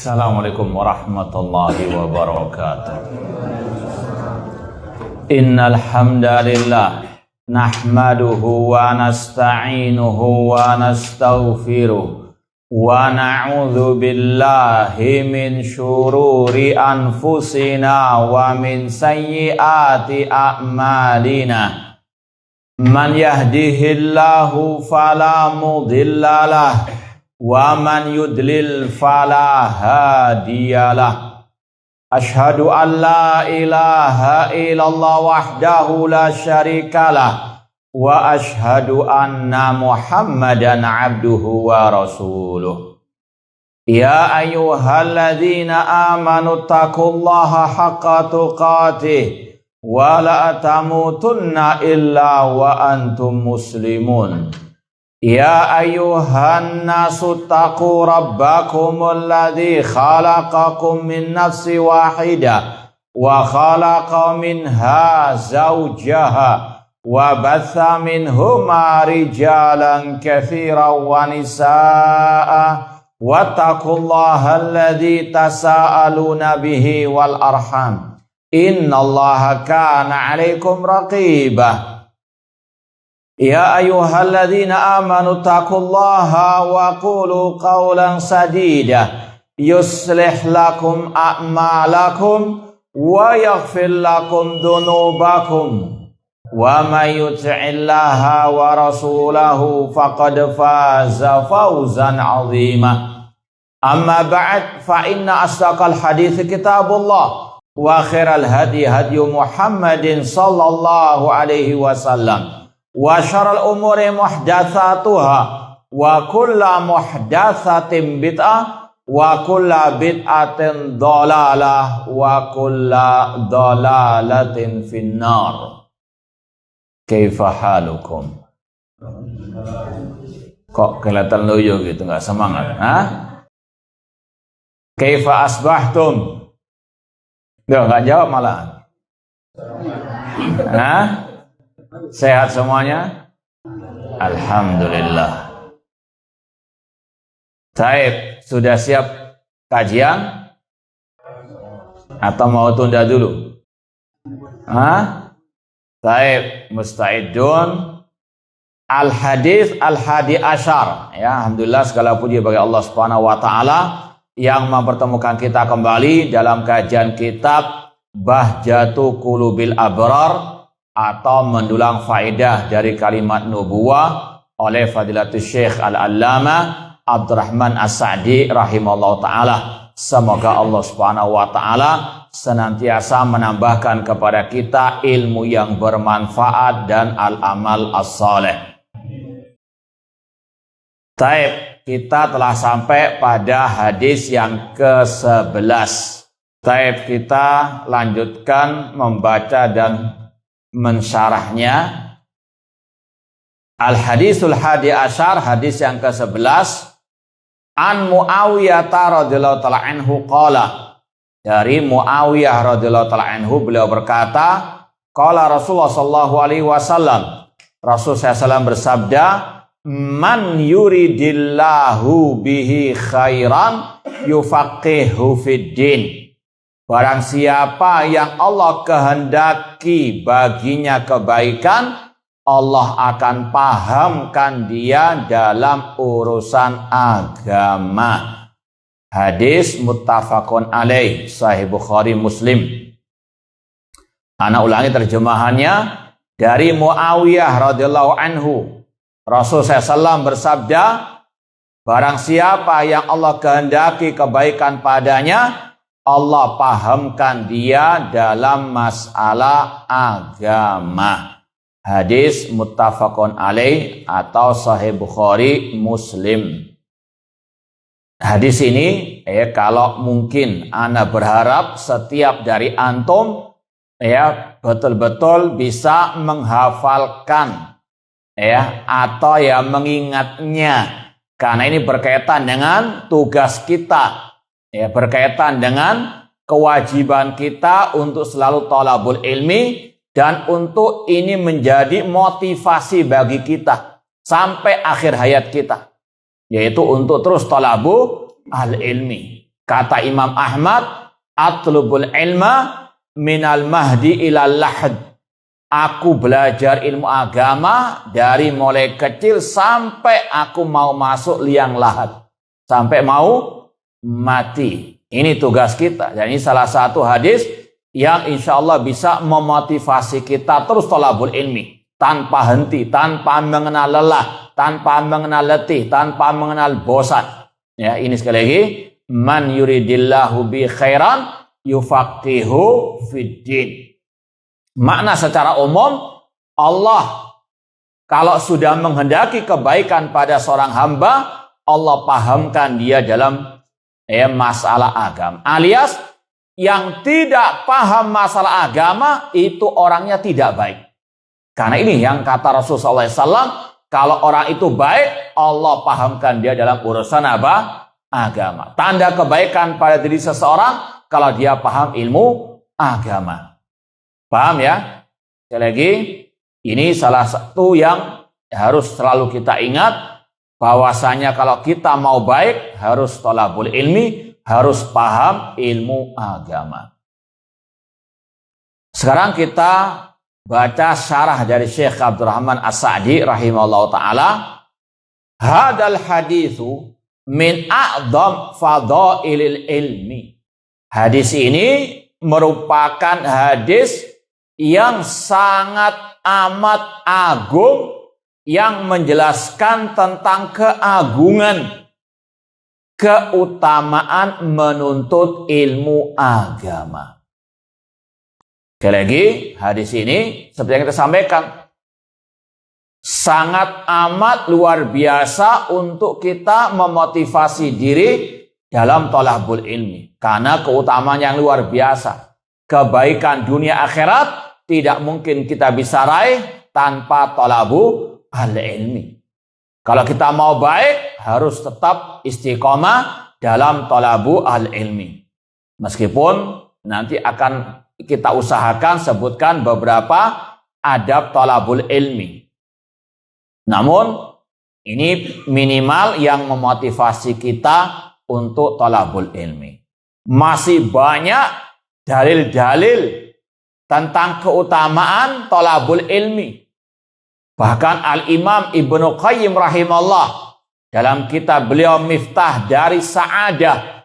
Assalamualaikum warahmatullahi wabarakatuh. Innal hamdalillah nahmaduhu wa nasta'inuhu wa nastaghfiruh wa na'udzu billahi min syururi anfusina wa min sayyiati a'malina. Man yahdihillahu fala mudhillalah wa man yudlil fala hadiyalah. Ashhadu an la ilaha illallah wahdahu la syarikalah wa ashhadu anna Muhammadan abduhu wa rasuluh. Ya ayyuhalladzina amanu taqullaha haqqa tuqatih wa la tamutunna illa wa antum muslimun. Ya ayyuhan nasu taqu rabbakumul ladzi khalaqakum min nafsin wahidah wa khalaqa minha zawjaha wa batha minhuma rijalan katsiran wa nisaa'a wattaqullaha alladzi tasaaluna bihi wal arham innallaha kana 'alaikum raqibah. Ya ayyuhalladzina amanu taqullaha wa qulu qawlan sadida yuslih lakum a'malakum wa yaghfir lakum dhunubakum wa may yuti'illaha wa rasulahu faqad faza fawzan 'azima. Amma ba'd, fa inna asdaqal hadits kitabullah wa khairal hadi hadyu Muhammadin sallallahu alaihi wasallam wa syarrul umuri muhdatsatuha wa kullu muhdatsatin bid'ah wa kullu bid'atin dhalalah wa kullu dhalalatin finnar. Kaifa halukum? Kok kelihatan loyo gitu, nggak semangat? Kaifa asbahtum? Nggak jawab malah. Sehat semuanya? Alhamdulillah. Taib, sudah siap kajian? Atau mau tunda dulu? Taib, musta'idun. Al-hadis al-hadi asyar. Ya, alhamdulillah, segala puji bagi Allah Subhanahu wa taala yang mempertemukan kita kembali dalam kajian kitab Bahjatu Qulubil Abrar atau mendulang faedah dari kalimat nubuwah oleh Fadilatul Syekh Al-Allamah Abdurrahman As-Sa'di rahimahullah ta'ala. Semoga Allah Subhanahu wa ta'ala senantiasa menambahkan kepada kita ilmu yang bermanfaat dan al-amal as-saleh. Taib, kita telah sampai pada hadis yang ke-11. Taib, kita lanjutkan membaca dan mensyarahnya. Al-hadisul hadi asyar, hadis yang ke-11. An Muawiyah radhiyallahu ta'ala anhu qala, dari Muawiyah radhiyallahu ta'ala anhu beliau berkata, qala Rasulullah sallallahu alaihi wasallam, Rasul SAW bersabda, man yuridillahu bihi khairan yufaqihu fid din. Barang siapa yang Allah kehendaki baginya kebaikan, Allah akan pahamkan dia dalam urusan agama. Hadis muttafaqun alaih, Sahih Bukhari Muslim. Ana ulangi terjemahannya. Dari Muawiyah radhiyallahu anhu, Rasul SAW bersabda, barang siapa yang Allah kehendaki kebaikan padanya, Allah pahamkan dia dalam masalah agama. Hadis muttafaqun alaih atau Sahih Bukhari Muslim. Hadis ini kalau mungkin ana berharap setiap dari antum betul-betul bisa menghafalkan atau mengingatnya, karena ini berkaitan dengan tugas kita. Berkaitan dengan kewajiban kita untuk selalu thalabul ilmi, dan untuk ini menjadi motivasi bagi kita sampai akhir hayat kita, yaitu untuk terus thalabu al-ilmi. Kata Imam Ahmad, atlubul ilma minal mahdi ilal lahad. Aku belajar ilmu agama dari mulai kecil sampai aku mau masuk liang lahat. Sampai mau mati. Ini tugas kita. Dan ini salah satu hadis yang insya Allah bisa memotivasi kita terus thalabul ilmi. Tanpa henti, tanpa mengenal lelah, tanpa mengenal letih, tanpa mengenal bosan. Ya, ini sekali lagi, man yuridillahu bi khairan yufaqihu fiddin. Makna secara umum, Allah kalau sudah menghendaki kebaikan pada seorang hamba, Allah pahamkan dia dalam masalah agama. Alias yang tidak paham masalah agama itu orangnya tidak baik. Karena ini yang kata Rasulullah SAW, kalau orang itu baik, Allah pahamkan dia dalam urusan apa? Agama. Tanda kebaikan pada diri seseorang kalau dia paham ilmu agama. Paham ya? Sekali lagi, ini salah satu yang harus selalu kita ingat, bahwasanya kalau kita mau baik, harus thalabul ilmi, harus paham ilmu agama. Sekarang kita baca syarah dari Syekh Abdurrahman As-Sa'di rahimahullah ta'ala. Hadal hadithu min a'dham fadailil ilmi. Hadis ini merupakan hadis yang sangat amat agung, yang menjelaskan tentang keagungan, keutamaan menuntut ilmu agama. Sekali lagi, hadis ini seperti yang kita sampaikan, sangat amat luar biasa untuk kita memotivasi diri dalam thalabul ilmi. Karena keutamaan yang luar biasa. Kebaikan dunia akhirat tidak mungkin kita bisa raih tanpa thalabu al-ilmi. Kalau kita mau baik, harus tetap istiqomah dalam thalabu al-ilmi. Meskipun nanti akan kita usahakan sebutkan beberapa adab thalabul ilmi. Namun, ini minimal yang memotivasi kita untuk thalabul ilmi. Masih banyak dalil-dalil tentang keutamaan thalabul ilmi. Bahkan Al-Imam Ibnu Qayyim rahimahullah dalam kitab beliau Miftah dari Sa'adah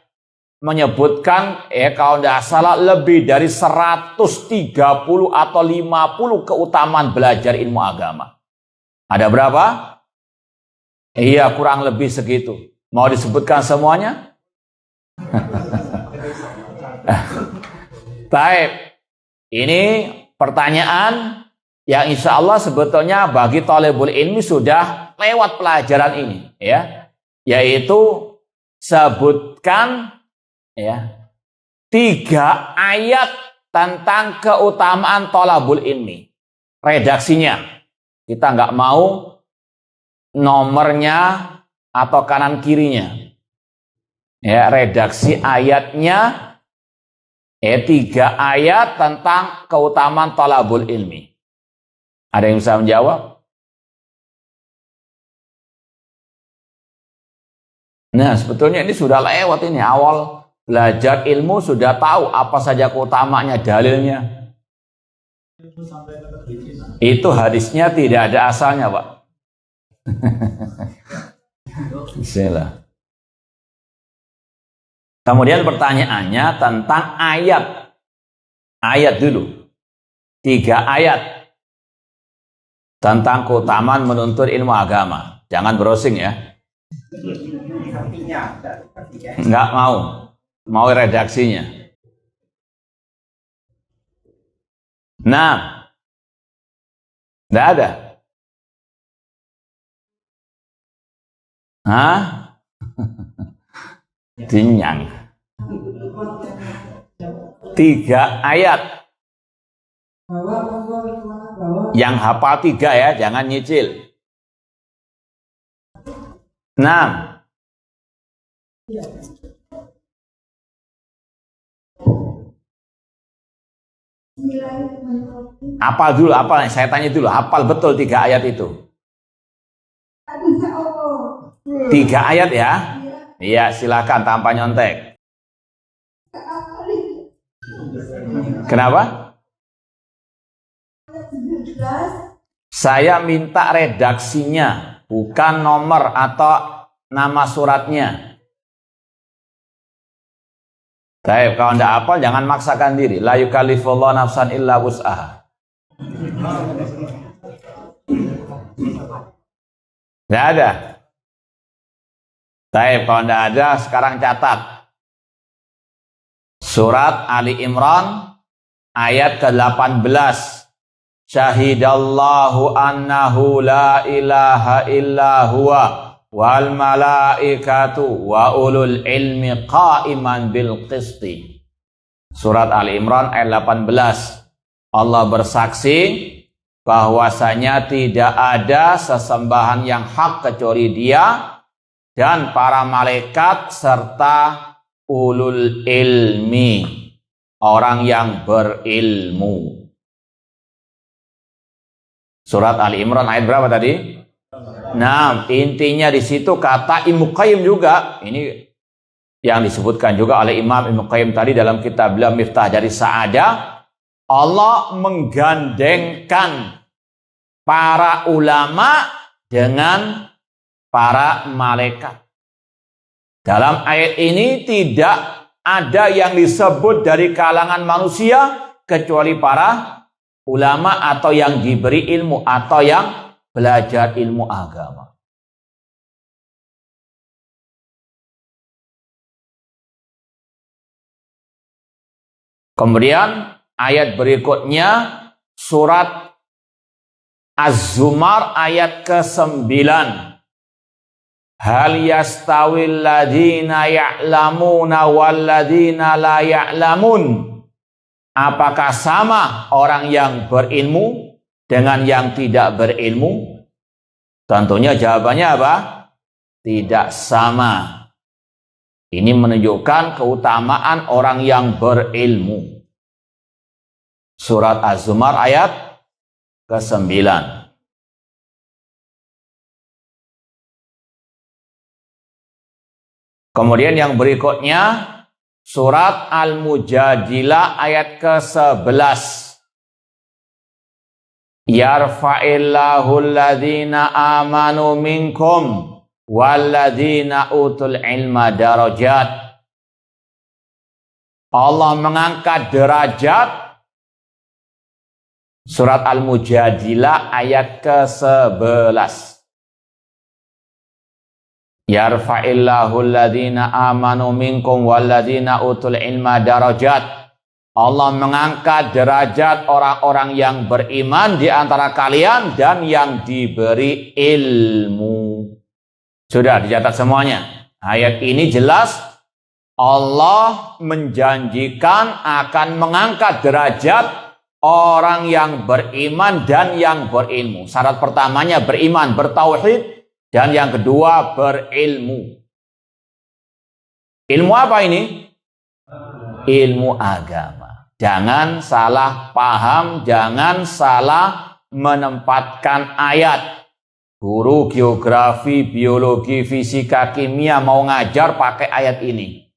menyebutkan kalau tidak salah lebih dari 130 atau 50 keutamaan belajar ilmu agama. Ada berapa? Iya, kurang lebih segitu. Mau disebutkan semuanya? Baik. Ini pertanyaan yang insya Allah sebetulnya bagi thalibul ilmi sudah lewat pelajaran ini, ya. Yaitu sebutkan 3 ayat tentang keutamaan thalabul ilmi. Redaksinya kita nggak mau nomornya atau kanan kirinya. Ya, redaksi ayatnya 3 ayat tentang keutamaan thalabul ilmi. Ada yang bisa menjawab? Nah, sebetulnya ini sudah lewat ini awal belajar ilmu sudah tahu apa saja keutamanya, dalilnya. Itu hadisnya tidak ada asalnya, Pak. Bismillah. Kemudian pertanyaannya tentang ayat. Ayat dulu. 3 ayat tentang keutamaan menuntut ilmu agama. Jangan browsing ya. Enggak mau. Mau redaksinya. Nah. Enggak ada. Hah? Dinyang. 3 ayat. Yang hafal 3 ya, jangan nyicil. 6. Hafal dulu, hafal. Saya tanya dulu, hafal betul 3 ayat itu? 3 ayat ya? Iya, silakan tanpa nyontek. Kenapa? Saya minta redaksinya, bukan nomor atau nama suratnya. Baik, kalau tidak hafal jangan maksakan diri. La yukallifullahu nafsan illa wus'aha. Tidak ada. Baik, kalau tidak ada sekarang catat. Surat Ali Imran ayat ke-18. Syahidallahu annahu la ilaha illa huwa wal malaikatu wa ulul ilmi qa'iman bil qisti. Surat Ali Imran ayat 18. Allah bersaksi bahwasanya tidak ada sesembahan yang hak kecuali Dia dan para malaikat serta ulul ilmi, orang yang berilmu. Surat Ali Imran ayat berapa tadi? Nah, intinya di situ kata Ibnu Qayyim juga. Ini yang disebutkan juga oleh Imam Ibnu Qayyim tadi dalam kitab beliau Miftah dari Sa'adah. Allah menggandengkan para ulama dengan para malaikat. Dalam ayat ini tidak ada yang disebut dari kalangan manusia kecuali para ulama atau yang diberi ilmu atau yang belajar ilmu agama. Kemudian ayat berikutnya surat Az-Zumar ayat ke-9. Hal yastawil ladina ya'lamuna wal ladina la ya'lamun. Apakah sama orang yang berilmu dengan yang tidak berilmu? Tentunya jawabannya apa? Tidak sama. Ini menunjukkan keutamaan orang yang berilmu. Surat Az-Zumar ayat ke-9. Kemudian yang berikutnya surat Al-Mujadilah ayat ke-11. Yarfa'illahu alladhina amanu minkum walladhina utul ilma darajat. Allah mengangkat derajat. Surat Al-Mujadilah ayat ke-11. Yarfa'illahu alladhina amanu minkum walladhina utul ilma darajat. Allah mengangkat derajat orang-orang yang beriman di antara kalian dan yang diberi ilmu. Sudah dicatat semuanya. Ayat ini jelas Allah menjanjikan akan mengangkat derajat orang yang beriman dan yang berilmu. Syarat pertamanya beriman, bertauhid. Dan yang kedua berilmu. Ilmu apa ini? Ilmu agama. Jangan salah paham, jangan salah menempatkan ayat. Guru geografi, biologi, fisika, kimia mau ngajar pakai ayat ini.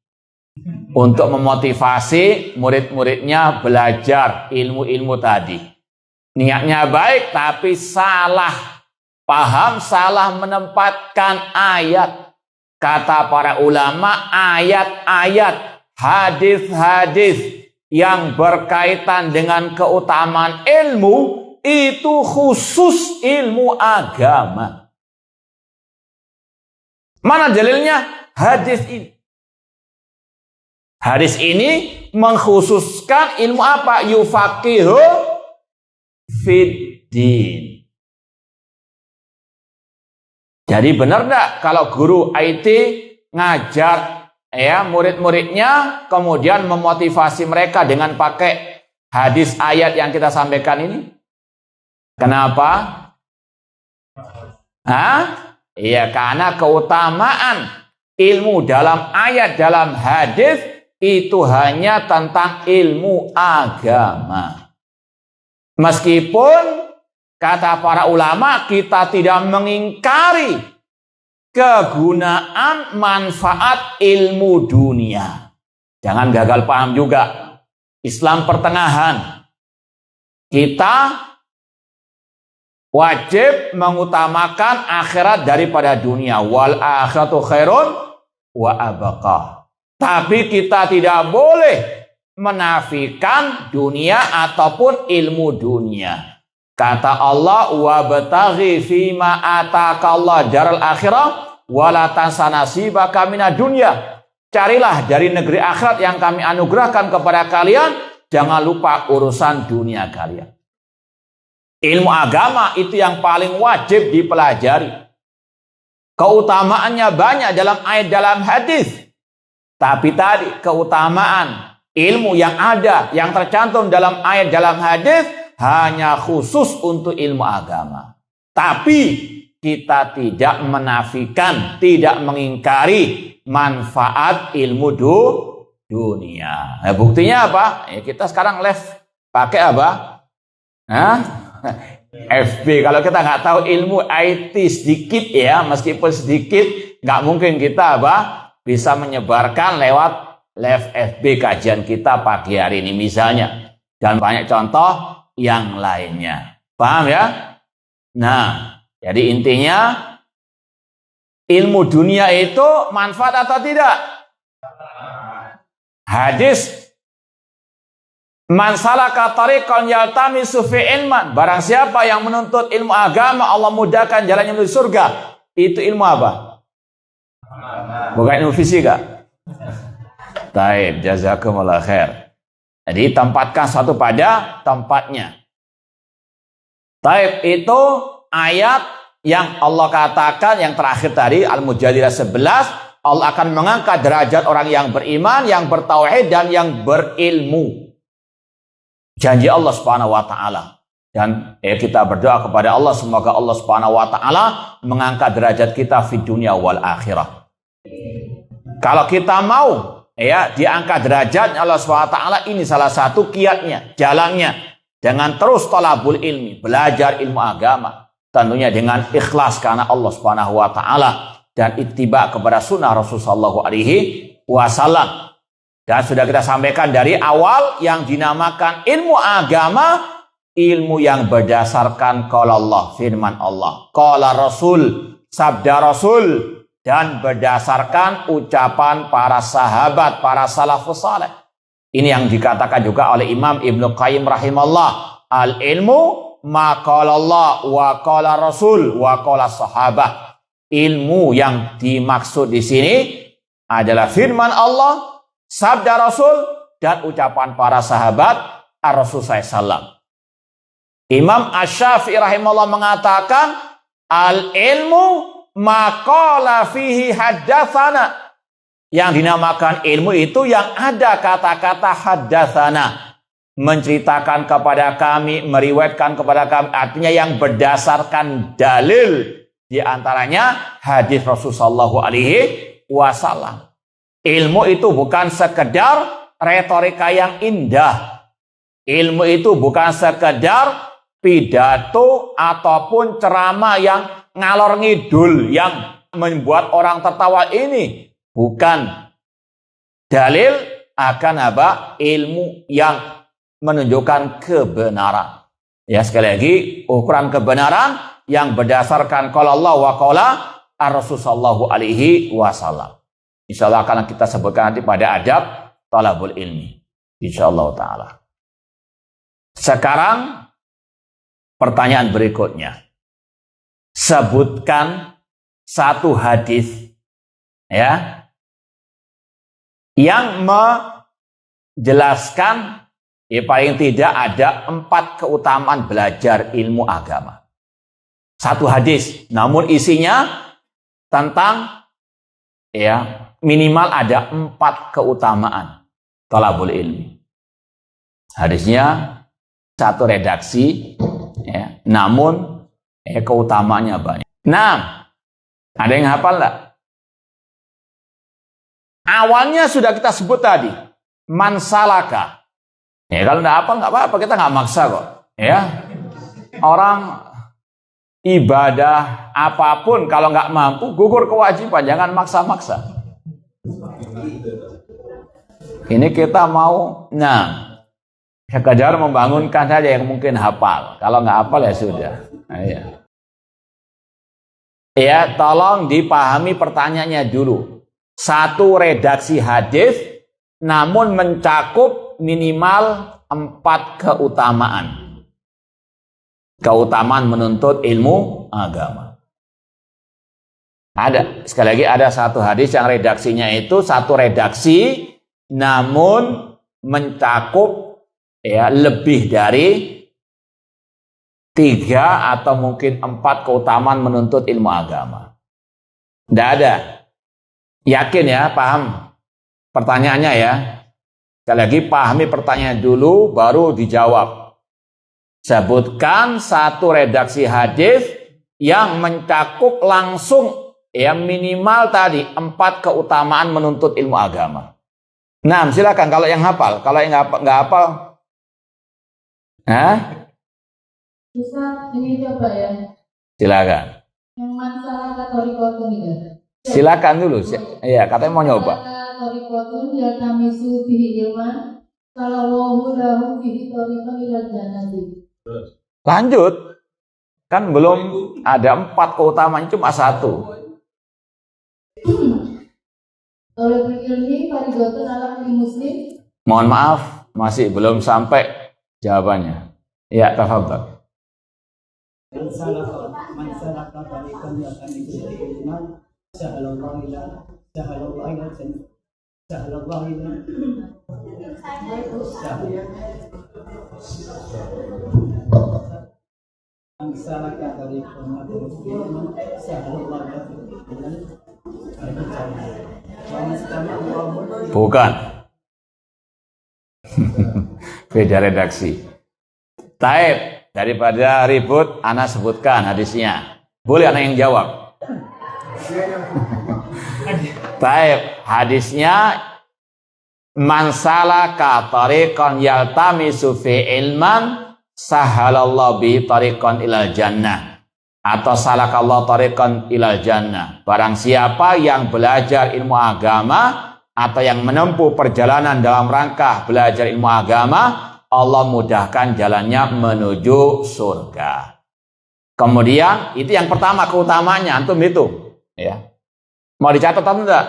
Untuk memotivasi murid-muridnya belajar ilmu-ilmu tadi. Niatnya baik tapi salah paham, salah menempatkan ayat. Kata para ulama, ayat-ayat, hadis-hadis yang berkaitan dengan keutamaan ilmu itu khusus ilmu agama. Mana dalilnya? Hadis ini. Hadis ini mengkhususkan ilmu apa? Yufaqihu fiddin. Jadi benar enggak kalau guru IT ngajar murid-muridnya kemudian memotivasi mereka dengan pakai hadis ayat yang kita sampaikan ini? Kenapa? Iya, karena keutamaan ilmu dalam ayat, dalam hadis itu hanya tentang ilmu agama. Meskipun kata para ulama, kita tidak mengingkari kegunaan manfaat ilmu dunia. Jangan gagal paham juga. Islam pertengahan. Kita wajib mengutamakan akhirat daripada dunia. Wal akhiratu khairun wa abqa. Tapi kita tidak boleh menafikan dunia ataupun ilmu dunia. Kata Allah, wabtaghi fima ataqallahu daral akhirah wala tansa nasibaka minad dunya. Carilah dari negeri akhirat yang kami anugerahkan kepada kalian, jangan lupa urusan dunia kalian. Ilmu agama itu yang paling wajib dipelajari. Keutamaannya banyak dalam ayat, dalam hadis. Tapi tadi keutamaan ilmu yang ada, yang tercantum dalam ayat, dalam hadis, hanya khusus untuk ilmu agama. Tapi kita tidak menafikan, tidak mengingkari manfaat ilmu dunia. Nah, buktinya apa? Ya, kita sekarang live pakai apa? FB. Kalau kita nggak tahu ilmu IT sedikit ya, meskipun sedikit, nggak mungkin kita bisa menyebarkan lewat live FB kajian kita pagi hari ini misalnya. Dan banyak contoh yang lainnya. Paham ya? Nah, jadi intinya ilmu dunia itu manfaat atau tidak? Hadis, man salaka tariqan yaltamisu fi ilman, barang siapa yang menuntut ilmu agama, Allah mudahkan jalannya menuju surga. Itu ilmu apa? Bukan ilmu fisika. Taib, jazakumullah khair. Jadi tempatkan satu pada tempatnya. Taib, itu ayat yang Allah katakan yang terakhir tadi, Al-Mujadilah 11, Allah akan mengangkat derajat orang yang beriman, yang bertauhid, dan yang berilmu. Janji Allah Subhanahu wa taala. Dan kita berdoa kepada Allah, semoga Allah Subhanahu wa taala mengangkat derajat kita di dunia wal akhirah. Kalau kita mau diangkat derajat Allah Subhanahu wa taala, ini salah satu kiatnya, jalannya dengan terus talabul ilmi, belajar ilmu agama, tentunya dengan ikhlas karena Allah Subhanahu wa taala dan ittiba kepada sunnah Rasulullah sallallahu alaihi wasallam. Dan sudah kita sampaikan dari awal, yang dinamakan ilmu agama, ilmu yang berdasarkan qala Allah, firman Allah, qala Rasul, sabda Rasul, dan berdasarkan ucapan para sahabat, para salafus saleh. Ini yang dikatakan juga oleh Imam Ibnu Qayyim rahimahullah, al-ilmu ma qala Allah wa qala Rasul wa qala sahabat. Ilmu yang dimaksud di sini adalah firman Allah, sabda Rasul, dan ucapan para sahabat Ar-Rasul SAW. Imam Asy-Syafi'i rahimahullah mengatakan, al-ilmu maqala fihi haddatsana. Yang dinamakan ilmu itu yang ada kata-kata haddatsana, menceritakan kepada kami, meriwayatkan kepada kami, artinya yang berdasarkan dalil, di antaranya hadis Rasulullah sallallahu alaihi wasallam. Ilmu itu bukan sekedar retorika yang indah. Ilmu itu bukan sekedar pidato ataupun ceramah yang ngalor ngidul, yang membuat orang tertawa. Ini bukan dalil akan ilmu yang menunjukkan kebenaran. Ya, sekali lagi, ukuran kebenaran yang berdasarkan qala Allah wa qala Ar-Rasul sallallahu alaihi wasallam. Insyaallah akan kita sebutkan nanti pada adab talabul ilmi, insyaallah taala. Sekarang pertanyaan berikutnya. Sebutkan satu hadis yang menjelaskan paling tidak ada 4 keutamaan belajar ilmu agama. Satu hadis, namun isinya tentang minimal ada 4 keutamaan talabul ilmi. Hadisnya satu redaksi, namun keutamaannya banyak. Nah, ada yang hafal enggak? Awalnya sudah kita sebut tadi, man salaka. Kalau enggak hafal enggak apa-apa, kita enggak maksa kok. Orang ibadah apapun kalau nggak mampu, gugur kewajiban, jangan maksa-maksa. Ini kita mau, Sekedar membangunkan saja yang mungkin hafal. Kalau nggak hafal ya sudah. Nah, ya. Ya, tolong dipahami pertanyaannya dulu. Satu redaksi hadis, namun mencakup minimal 4 keutamaan. Keutamaan menuntut ilmu agama. Ada, sekali lagi ada satu hadis yang redaksinya itu satu redaksi, namun mencakup ya lebih dari 3 atau mungkin 4 keutamaan menuntut ilmu agama. Tidak ada. Yakin ya, paham pertanyaannya ya. Sekali lagi pahami pertanyaan dulu, baru dijawab. Sebutkan satu redaksi hadis yang mencakup langsung ya minimal tadi 4 keutamaan menuntut ilmu agama. Nah, silakan kalau yang hafal, kalau yang nggak hafal, Ustaz, ini coba ya. Silakan. Yang masalah katorikotun itu. Silakan dulu. Iya, katanya mau nyoba. Katorikotun ya tamisu bihi ilman. Kalau wahu lahu bihi torikon ilal jannati. Lanjut. Kan belum ada 4 keutamaan, cuma 1. Oleh ilmi faridotun ala kulli muslim. Mohon maaf, masih belum sampai jawabannya. Ya, tafadhol. Man salaka tariqan yaltamisu fihi ilman sahalallahu ila Bukan. Beda redaksi. Taib, daripada ribut, ana sebutkan hadisnya. Boleh ana yang jawab. Taib, hadisnya man salaka tariqan yaltamisu fi ilman sahalallahu bi tariqan ilal jannah, atau salakallahu tariqan ilal jannah. Barang siapa yang belajar ilmu agama atau yang menempuh perjalanan dalam rangka belajar ilmu agama, Allah mudahkan jalannya menuju surga. Kemudian itu yang pertama keutamanya, antum hitung ya. Mau dicatat atau enggak?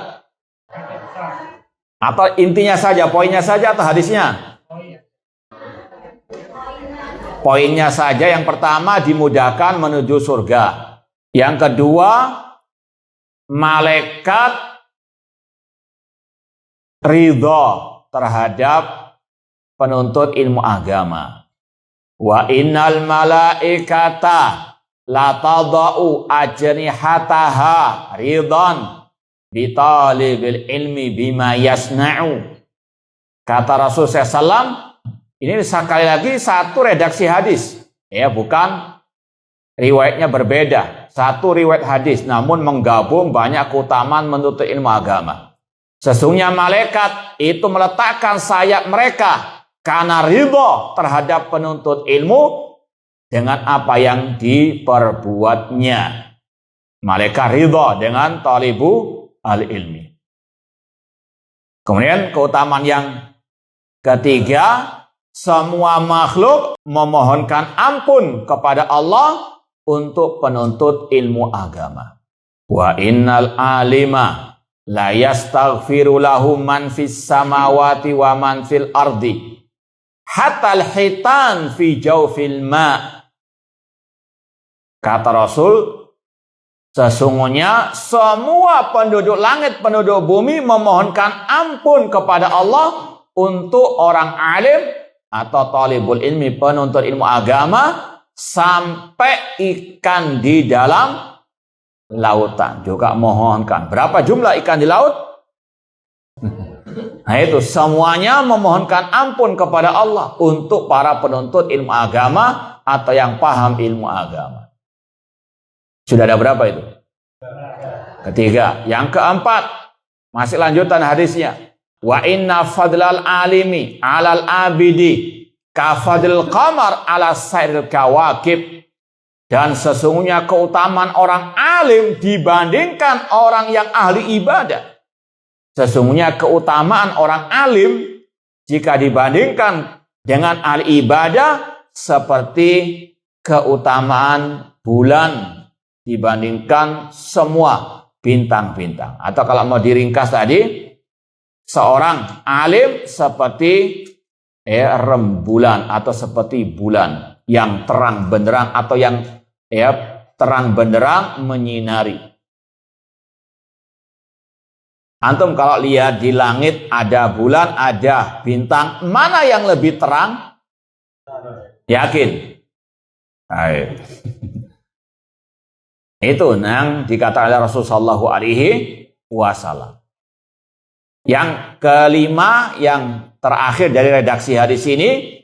Atau intinya saja, poinnya saja atau hadisnya? Poinnya saja. Yang pertama dimudahkan menuju surga. Yang kedua, malaikat ridho terhadap penuntut ilmu agama. Wa innal malaikata la tadau ajnihataha ridhan bi talibil ilmi bima yasna'u. Kata Rasul SAW, ini sekali lagi satu redaksi hadis, ya, bukan riwayatnya berbeda. Satu riwayat hadis, namun menggabung banyak keutamaan menuntut ilmu agama. Sesungguhnya malaikat itu meletakkan sayap mereka karena ridho terhadap penuntut ilmu dengan apa yang diperbuatnya. Malaikat ridho dengan talibu al-ilmi. Kemudian keutamaan yang ketiga, semua makhluk memohonkan ampun kepada Allah untuk penuntut ilmu agama. Wa innal alima la yastaghfiru lahu man fis samawati wa man fil ardi hatta al-hitan fi jawfil ma. Kata Rasul, sesungguhnya semua penduduk langit, penduduk bumi memohonkan ampun kepada Allah untuk orang alim atau talibul ilmi, penuntut ilmu agama, sampai ikan di dalam lautan juga mohonkan. Berapa jumlah ikan di laut? Nah itu semuanya memohonkan ampun kepada Allah untuk para penuntut ilmu agama atau yang paham ilmu agama. Sudah ada berapa itu? Ketiga. Yang keempat, masih lanjutan hadisnya. Wa inna fadlal alimi alal abidi kafadil qamar ala sairil kawakib. Dan sesungguhnya keutamaan orang alim dibandingkan orang yang ahli ibadah. Sesungguhnya keutamaan orang alim jika dibandingkan dengan ahli ibadah seperti keutamaan bulan dibandingkan semua bintang-bintang. Atau kalau mau diringkas tadi, seorang alim seperti rembulan atau seperti bulan yang terang benderang atau yang terang benderang menyinari. Antum kalau lihat di langit ada bulan, ada bintang, mana yang lebih terang? Yakin? Ayo. Itu yang dikatakan oleh Rasulullah SAW. Yang kelima, yang terakhir dari redaksi hadis ini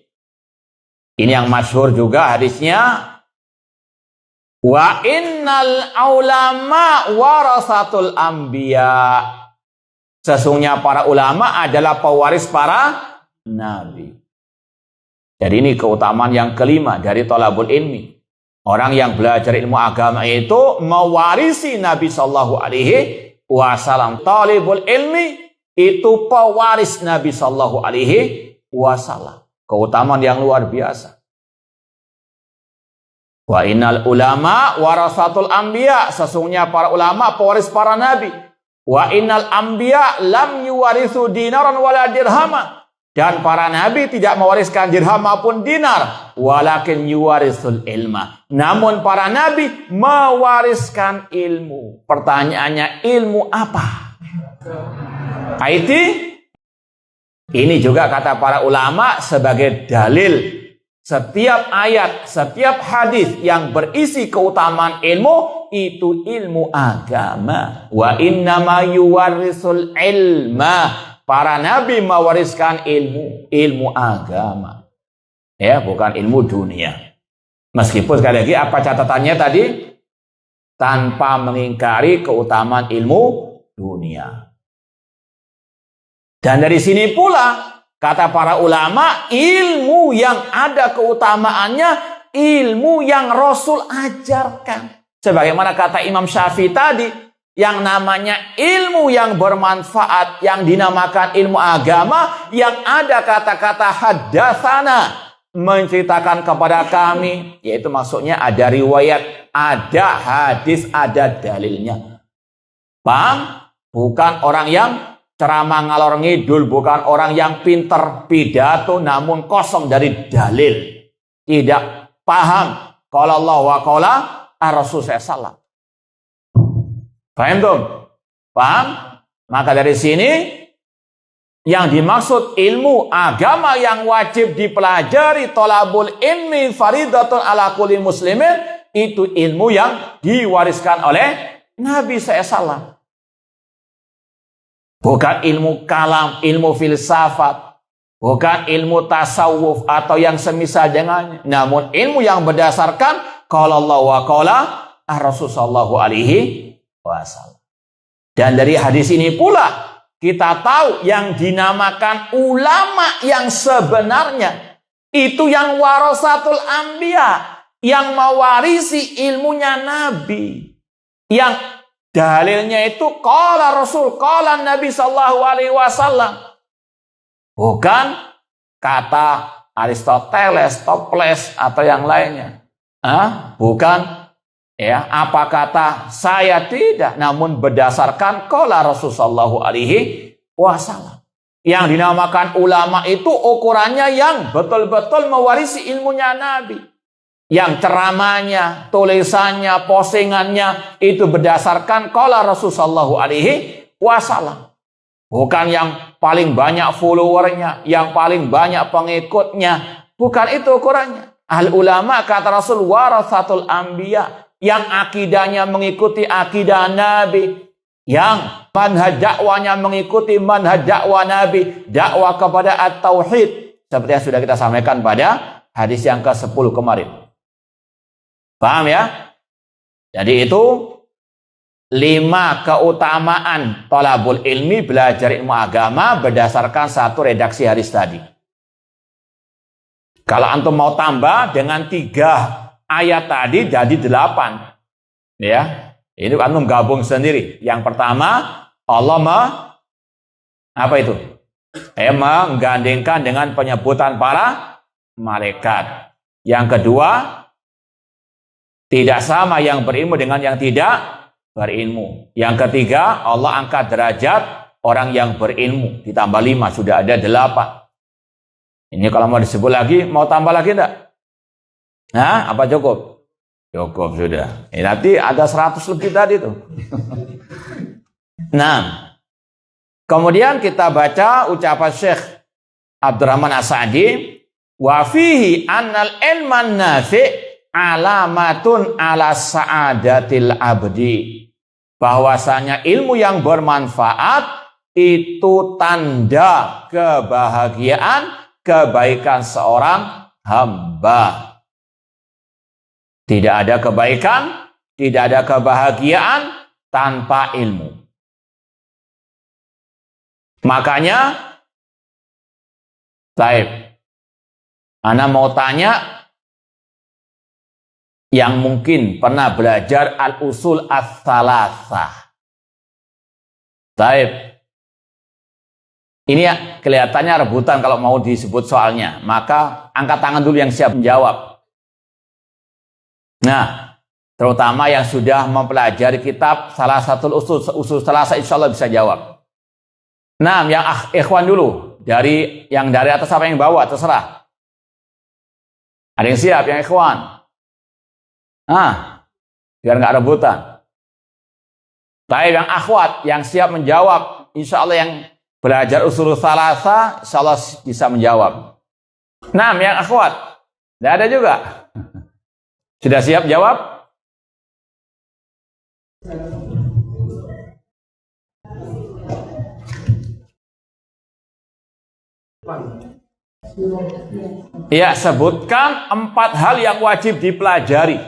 yang masyhur juga hadisnya, wa innal ulama warasatul anbiya. Sesungguhnya para ulama adalah pewaris para nabi. Jadi ini keutamaan yang kelima dari thalabul ilmi. Orang yang belajar ilmu agama itu mewarisi Nabi Shallallahu Alaihi Wasallam. Thalibul ilmi itu pewaris Nabi Shallallahu Alaihi Wasallam. Keutamaan yang luar biasa. Wa innal ulama warasatul anbiya. Sesungguhnya para ulama pewaris para nabi. Wa innal anbiya lam yuwarithu dinaran wala dirhama. Dan para nabi tidak mewariskan dirham maupun dinar, walakin yuwarisul ilma. Namun para nabi mewariskan ilmu. Pertanyaannya, ilmu apa? Ini juga kata para ulama sebagai dalil. Setiap ayat, setiap hadis yang berisi keutamaan ilmu, itu ilmu agama. Wa innama yuwarisul ilma. Para nabi mewariskan ilmu agama. Ya, bukan ilmu dunia. Meskipun sekali lagi apa catatannya tadi? Tanpa mengingkari keutamaan ilmu dunia. Dan dari sini pula kata para ulama, ilmu yang ada keutamaannya ilmu yang Rasul ajarkan. Sebagaimana kata Imam Syafi'i tadi, yang namanya ilmu yang bermanfaat, yang dinamakan ilmu agama, yang ada kata-kata haddatsana, menceritakan kepada kami, yaitu maksudnya ada riwayat, ada hadis, ada dalilnya. Paham? Bukan orang yang ceramah ngalor ngidul, bukan orang yang pinter pidato namun kosong dari dalil. Tidak paham qala Allah wa qala Rasul sallallahu. Paham tuh? Paham? Maka dari sini yang dimaksud ilmu agama yang wajib dipelajari, thalabul ilmi faridatun ala kulli muslimin, itu ilmu yang diwariskan oleh Nabi SAW. Bukan ilmu kalam, ilmu filsafat, bukan ilmu tasawuf atau yang semisal dengannya, namun ilmu yang berdasarkan qala Allah wa qala Rasul sallallahu alaihi wasallam. Dan dari hadis ini pula kita tahu yang dinamakan ulama yang sebenarnya itu yang warasatul anbiya, yang mewarisi ilmunya Nabi, yang dalilnya itu qala Rasul, qala Nabi sallallahu alaihi wasallam. Bukan kata Aristoteles, Toples atau yang lainnya. Bukan apa kata saya, tidak, namun berdasarkan qala Rasul sallallahu alaihi wasallam. Yang dinamakan ulama itu ukurannya yang betul-betul mewarisi ilmunya Nabi. Yang ceramahnya, tulisannya, postingannya itu berdasarkan qala Rasul sallallahu alaihi wasallam. Bukan yang paling banyak followernya, yang paling banyak pengikutnya. Bukan itu ukurannya. Al ulama kata Rasul warasatul anbiya, yang akidahnya mengikuti akidah Nabi, yang manhaj dakwanya mengikuti manhaj dakwah Nabi, dakwah kepada at-tauhid, seperti yang sudah kita sampaikan pada hadis yang ke-10 kemarin. Paham ya? Jadi itu 5 keutamaan thalabul ilmi, belajar ilmu agama berdasarkan satu redaksi hadis tadi. Kalau antum mau tambah dengan 3 ayat tadi jadi 8. Ya. Ini antum gabung sendiri. Yang pertama, Allah apa itu? Menggandingkan dengan penyebutan para malaikat. Yang kedua, tidak sama yang berilmu dengan yang tidak berilmu. Yang ketiga, Allah angkat derajat orang yang berilmu. Ditambah 5, sudah ada 8. Ini kalau mau disebut lagi, mau tambah lagi enggak? Nah, apa cukup? Cukup sudah. Nanti ada 100 lebih tadi tuh. Nah, kemudian kita baca ucapan Syekh Abdurrahman As-Sa'di, wa fihi annal ilman nafi' alamatun ala sa'adatil abdi. Bahwasanya ilmu yang bermanfaat itu tanda kebahagiaan, kebaikan seorang hamba. Tidak ada kebaikan, tidak ada kebahagiaan tanpa ilmu. Makanya, baik, Ana mau tanya yang mungkin pernah belajar al-usul ats-tsalatsah. Baik. Ini ya, kelihatannya rebutan kalau mau disebut soalnya. Maka angkat tangan dulu yang siap menjawab. Nah, terutama yang sudah mempelajari kitab salah satu usul tsalatsa, insya Allah bisa jawab. Nah, yang ikhwan dulu. Dari atas apa yang bawah, terserah. Ada yang siap, yang ikhwan. Biar nggak rebutan. Baik, yang akhwat, yang siap menjawab. Insya Allah yang belajar usul tsalatsa, insya Allah bisa menjawab. Nah, yang akhwat. Tidak ada juga. Sudah siap jawab? Ya, sebutkan 4 hal yang wajib dipelajari.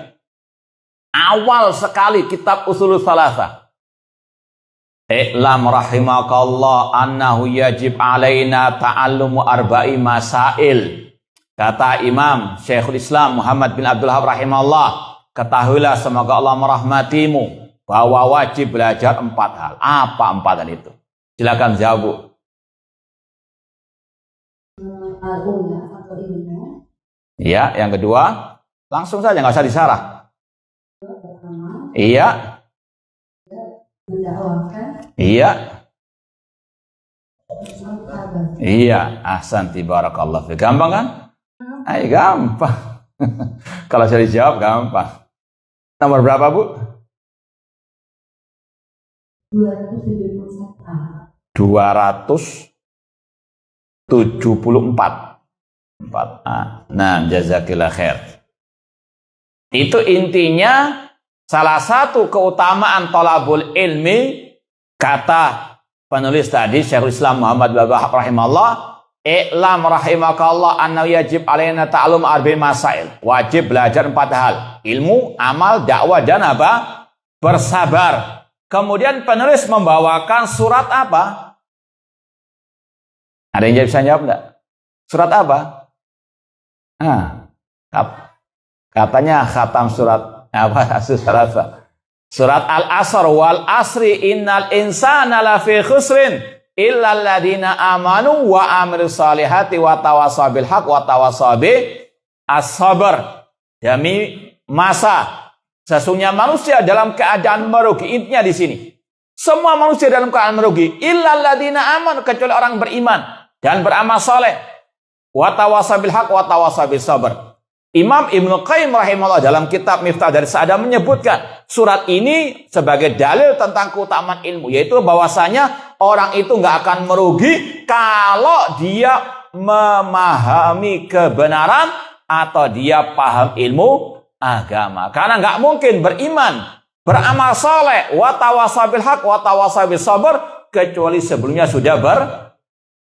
Awal sekali kitab usul tsalatsa. I'lam rahimakallah annahu yajib alaina ta'allumu arba'i masail. Kata Imam Syekhul Islam Muhammad bin Abdul Wahhab rahimahullah, ketahuilah semoga Allah merahmatimu bahwa wajib belajar 4 hal. Apa 4 hal itu? Silakan jawab, Bu. Iya, yang kedua, langsung saja nggak usah disarah. Iya. Iya. Iya, ahsanti barakallah. Gampang kan? Ayo, gampang. Kalau saya dijawab gampang. Nomor berapa, Bu? 274. Nah, jazakillah khair. Itu intinya salah satu keutamaan thalabul ilmi, kata penulis tadi Syekhul Islam Muhammad bin Abdul Wahhab rahimahullah, i'lam rahimakallah anna yajib alaina ta'allum arba'in masail. Wajib belajar 4 hal. Ilmu, amal, dakwah, dan apa? Bersabar. Kemudian penulis membawakan surat apa? Ada yang bisa jawab enggak? Surat apa? Katanya khatam surat apa? Surat Al-Asr, wal asri innal insana lafi khusrin illal ladina amanu wa amilus salihati wa tawasaw bil haq wa tawasaw as-sabr. Demi masa sesungguhnya manusia dalam keadaan merugi. Intinya di sini, semua manusia dalam keadaan merugi illal ladina amanu, kecuali orang beriman dan beramal saleh, wa tawasaw bil haq wa tawasaw bis sabr. Imam Ibnu Qayyim rahimahullah dalam kitab Miftah Daris Sa'adah menyebutkan surat ini sebagai dalil tentang keutamaan ilmu, yaitu bahwasanya orang itu nggak akan merugi kalau dia memahami kebenaran atau dia paham ilmu agama. Karena nggak mungkin beriman, beramal saleh, wa tawasaw bil haq wa tawasaw bis sabr, kecuali sebelumnya sudah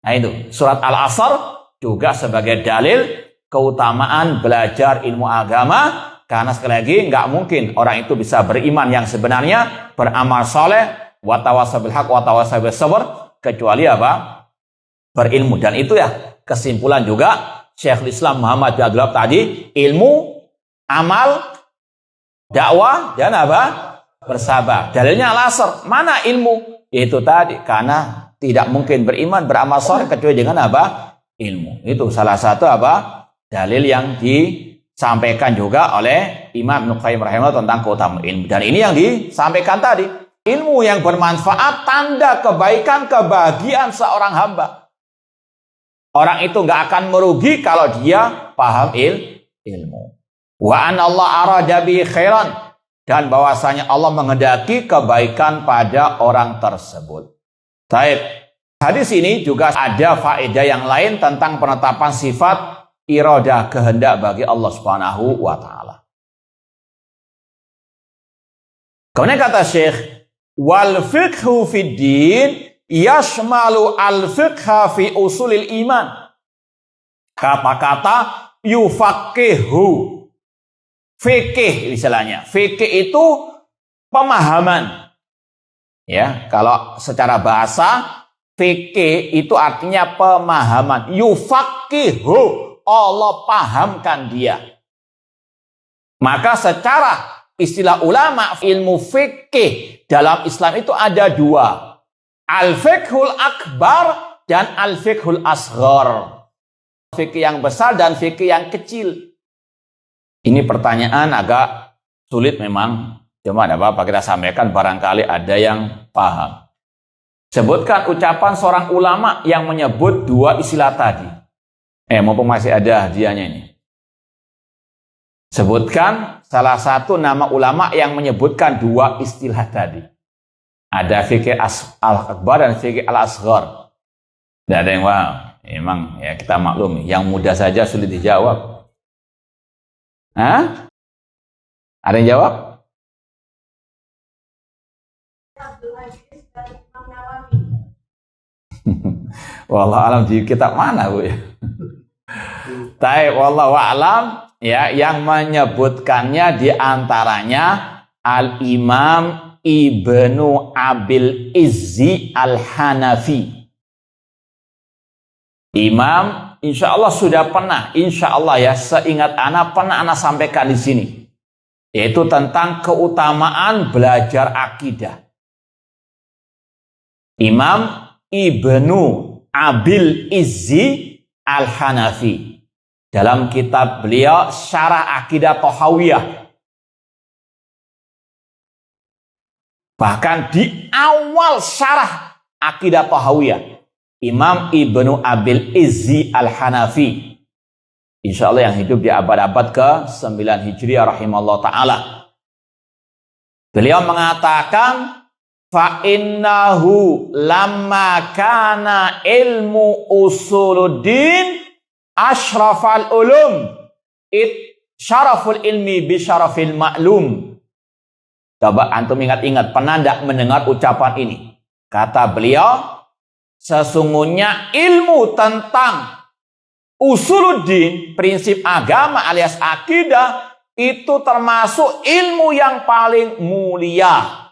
Nah itu surat Al-Asr juga sebagai dalil keutamaan belajar ilmu agama, karena sekali lagi nggak mungkin orang itu bisa beriman yang sebenarnya, beramal saleh, wa tawasaw bil haq wa tawasaw bis sabr, kecuali apa? Berilmu. Dan itu ya kesimpulan juga Syekhul Islam Muhammad bin Abdul Wahhab tadi, ilmu, amal, dakwah, dan apa? Bersabar. Dalilnya al-asr. Mana ilmu? Itu tadi. Karena tidak mungkin beriman, beramal saleh kecuali dengan apa? Ilmu. Itu salah satu apa? Dalil yang disampaikan juga oleh Imam Ibnu Qayyim rahimahullah tentang keutamaan ilmu. Dan ini yang disampaikan tadi. Ilmu yang bermanfaat, tanda kebaikan, kebahagiaan seorang hamba. Orang itu nggak akan merugi kalau dia paham ilmu. Wa an Allah arada bi khairan, dan bahwasanya Allah menghendaki kebaikan pada orang tersebut. Baik. Hadis ini juga ada faedah yang lain tentang penetapan sifat iradah, kehendak bagi Allah Subhanahu wa taala. Kemudian kata Syekh, wal fiqhu fid din yashmalu al fiqha fi usulil iman. Kata-kata yufaqihu. Fikih istilahnya. Fikih itu pemahaman. Ya, kalau secara bahasa fikih itu artinya pemahaman. Yufaqihu, Allah pahamkan dia. Maka secara istilah ulama, ilmu fikih dalam Islam itu ada dua. Al-fiqhul akbar dan al-fiqhul asghar. Fikih yang besar dan fikih yang kecil. Ini pertanyaan agak sulit memang. Cuma ada apa-apa kita sampaikan, barangkali ada yang paham. Sebutkan ucapan seorang ulama yang menyebut dua istilah tadi. Mumpung masih ada hadiahnya ini. Sebutkan salah satu nama ulama yang menyebutkan dua istilah tadi. Ada fikih al-akbar dan fikih al-asghar. Tidak ada yang wow. Emang ya kita maklum, yang mudah saja sulit dijawab. Hah? Ada yang jawab? Wallahu alam, di kitab mana Bu ya? Taib, wallahu alam, ya, yang menyebutkannya diantaranya Al-Imam Ibnu Abil Izzi Al-Hanafi. Imam, insya Allah sudah pernah, insya Allah ya, seingat anak pernah anak sampaikan di sini, yaitu tentang keutamaan belajar akidah. Imam Ibnu Abil Izzi Al-Hanafi dalam kitab beliau Syarah Aqidah Thahawiyah. Bahkan di awal Syarah Aqidah Thahawiyah, Imam Ibnu Abil Izzi Al-Hanafi, insya Allah yang hidup di abad-abad ke-9 Hijriah rahimahullah ta'ala, beliau mengatakan, fa innahu lamma kana ilmu usuluddin asyrafal ulum it syaraful ilmi bi syarafil ma'lum. Coba antum ingat-ingat, pernah tidak mendengar ucapan ini? Kata beliau, sesungguhnya ilmu tentang usuluddin, prinsip agama alias akidah, itu termasuk ilmu yang paling mulia.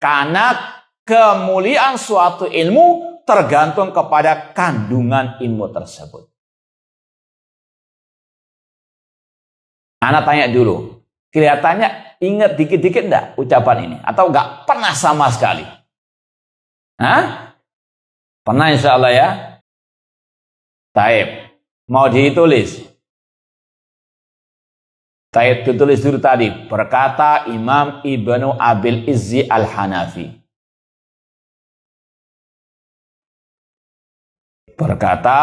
Karena kemuliaan suatu ilmu tergantung kepada kandungan ilmu tersebut. Anak tanya dulu, kelihatannya ingat dikit-dikit enggak ucapan ini? Atau enggak pernah sama sekali? Hah? Pernah insya Allah ya? Taib. Mau ditulis? Taib, ditulis dulu tadi. Berkata Imam Ibnu Abil Izzi Al-Hanafi. Berkata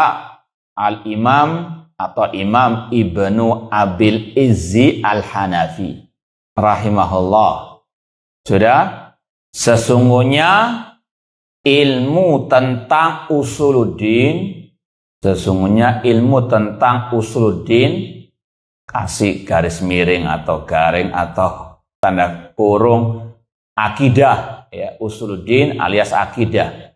Al-Imam atau Imam Ibnu Abil Izzi Al-Hanafi rahimahullah. Sudah? Sesungguhnya ilmu tentang usuluddin, kasih garis miring atau garing atau tanda kurung akidah, ya, usuluddin alias akidah.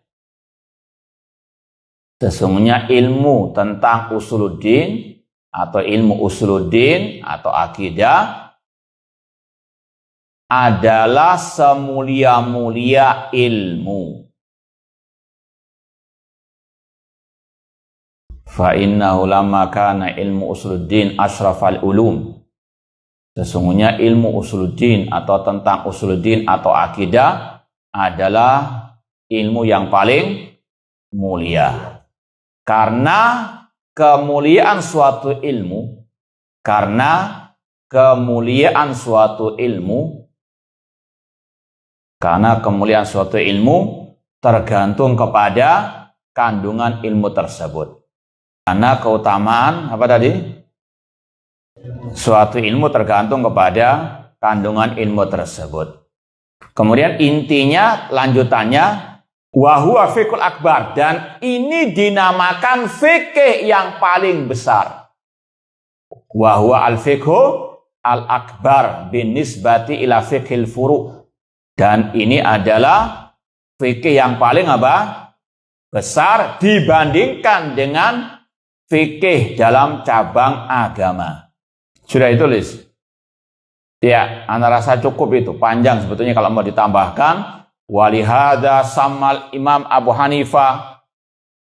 Sesungguhnya ilmu tentang usuluddin atau ilmu usuluddin atau akidah adalah semulia-mulia ilmu. Fa innahu lamma kana ilmu usuluddin asyrafal ulum. Sesungguhnya ilmu usuluddin atau tentang usuluddin atau akidah adalah ilmu yang paling mulia. Karena kemuliaan suatu ilmu, tergantung kepada kandungan ilmu tersebut. Karena keutamaan apa tadi? Suatu ilmu tergantung kepada kandungan ilmu tersebut. Kemudian intinya, lanjutannya, wahuwa fiqhul akbar, dan ini dinamakan fikih yang paling besar. Wahuwa al-fiqhu al-akbar binisbati ila fiqhil furu'. Dan ini adalah fikih yang paling apa? Besar dibandingkan dengan fikih dalam cabang agama. Sudah ditulis? Ya, anda rasa cukup itu. Panjang sebetulnya kalau mau ditambahkan. Walihada sammal Imam Abu Hanifah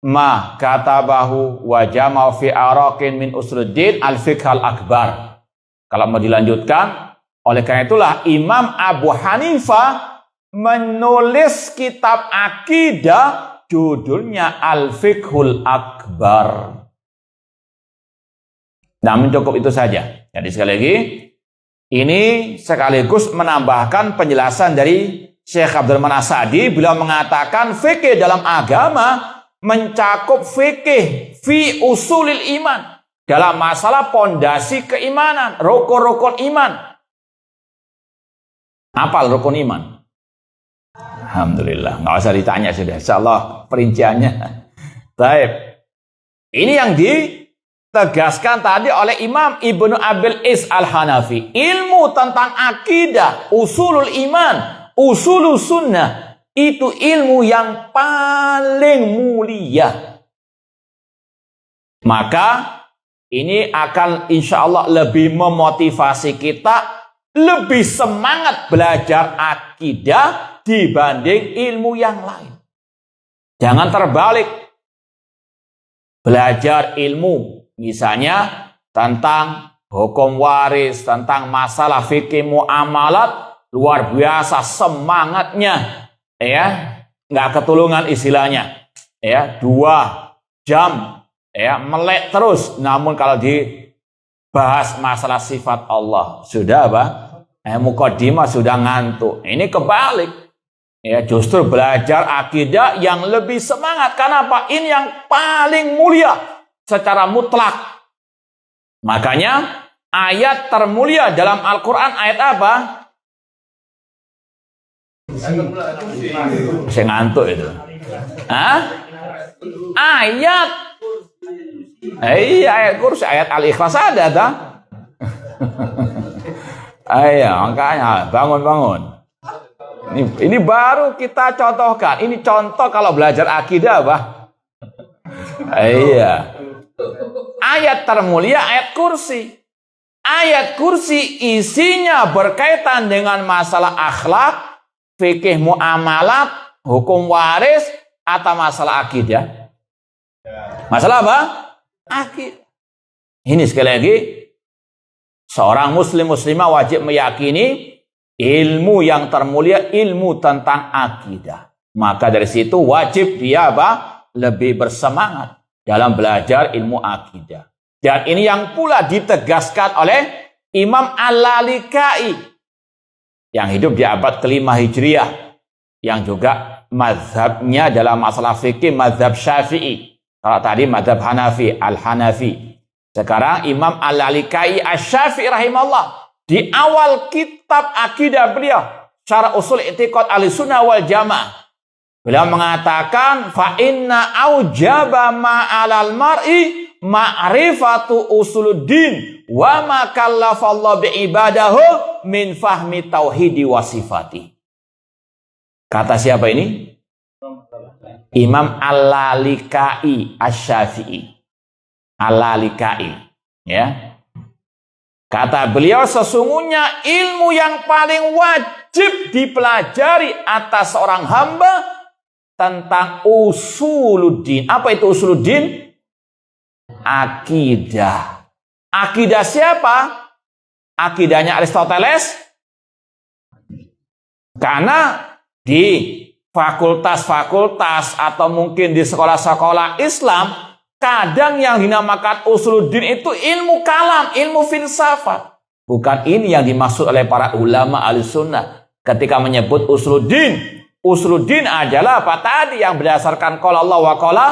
ma katabahu wa jama'u fi araqin min usuluddin al-fiqh al-akbar. Kalau mau dilanjutkan, oleh karena itulah Imam Abu Hanifah menulis kitab akidah judulnya Al-Fiqhul Akbar. Namun cukup itu saja. Jadi sekali lagi, ini sekaligus menambahkan penjelasan dari Syekh Abdul Manan As-Sa'di. Beliau mengatakan fikih dalam agama mencakup fikih fi usulil iman, dalam masalah pondasi keimanan, rukun-rukun iman. Apal rukun iman? Alhamdulillah, nggak usah ditanya sudah. Insyaallah perinciannya. Baik. Ini yang ditegaskan tadi oleh Imam Ibnu Abil Is Al-Hanafi. Ilmu tentang akidah, usulul iman, usulul sunnah, itu ilmu yang paling mulia. Maka ini akan insya Allah lebih memotivasi kita lebih semangat belajar akidah dibanding ilmu yang lain. Jangan terbalik. Belajar ilmu misalnya tentang hukum waris, tentang masalah fikih muamalat, luar biasa semangatnya, ya, nggak ketulungan istilahnya, ya, 2 jam, ya, melek terus. Namun kalau dibahas masalah sifat Allah sudah apa? Mukadimah sudah ngantuk. Ini kebalik, ya, justru belajar akidah yang lebih semangat. Karena apa? Ini yang paling mulia secara mutlak. Makanya ayat termulia dalam Al-Quran ayat apa? Saya ngantuk itu. Hah? Ayat. Ayat kursi, ayat Al-Ikhlas ada tak? Ayo, makanya bangun. Ini baru kita contohkan. Ini contoh kalau belajar akidah, Pak. Iya. Ayat termulia, ayat kursi. Ayat kursi isinya berkaitan dengan masalah akhlak, fikih muamalat, hukum waris, atau masalah akidah. Masalah apa? Akidah. Ini sekali lagi, seorang muslimah wajib meyakini ilmu yang termulia, ilmu tentang akidah. Maka dari situ wajib dia apa? Lebih bersemangat dalam belajar ilmu akidah. Dan ini yang pula ditegaskan oleh Imam Al-Lalikai yang hidup di abad ke-5 Hijriah, yang juga mazhabnya dalam masalah fikih mazhab Syafi'i. Kalau tadi mazhab Hanafi, Al-Hanafi. Sekarang Imam Al-Lalikai Asy-Syafi'i rahimahullah, di awal kitab akidah beliau, Syarh Ushul I'tiqad Ahlussunnah wal Jamaah, beliau mengatakan fa inna aujaba ma'alal mar'i ma'rifatu usuluddin wa ma kallafallahu bi'ibadahu min fahmi tauhidi wa sifati. Kata siapa ini? Imam Al-Lalikai Asy-Syafi'i. Al-Lalikai, ya. Kata beliau, sesungguhnya ilmu yang paling wajib dipelajari atas seorang hamba tentang usuluddin. Apa itu usuluddin? Akidah. Akidah siapa? akidahnya Aristoteles? Karena di fakultas-fakultas atau mungkin di sekolah-sekolah Islam, kadang yang dinamakan usuluddin itu ilmu kalam, ilmu filsafat. Bukan ini yang dimaksud oleh para ulama Ahlussunnah ketika menyebut usuluddin. Usuluddin adalah apa tadi yang berdasarkan qala Allah wa qala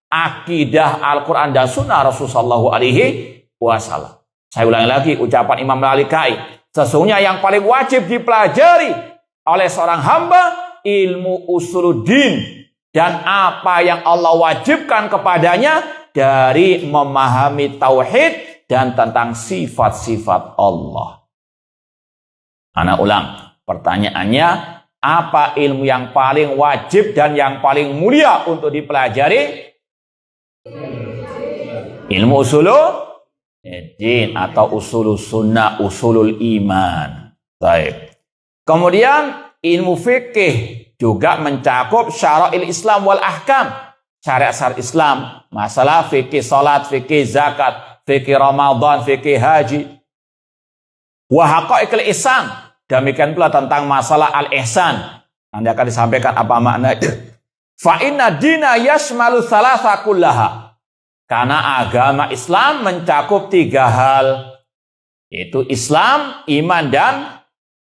akidah Al-Quran dan Sunnah Rasulullah SAW. Saya ulangi lagi ucapan Imam Lalikai. Sesungguhnya yang paling wajib dipelajari oleh seorang hamba ilmu usuluddin dan apa yang Allah wajibkan kepadanya dari memahami tauhid dan tentang sifat-sifat Allah. Anak ulang, pertanyaannya, apa ilmu yang paling wajib dan yang paling mulia untuk dipelajari? Ilmu usuluddin atau usulul sunnah, usulul iman. Baik. Kemudian ilmu fikih juga mencakup syara'il Islam wal ahkam. Syariat Islam, masalah fikih salat, fikih zakat, fikih Ramadan, fikih haji. Wa haqa'iqil ihsan. Demikian pula tentang masalah al-ihsan. Nanti akan disampaikan apa makna itu. Fa inna dina yashmalu thalatha kullaha. Karena agama Islam mencakup 3 hal. Yaitu Islam, iman, dan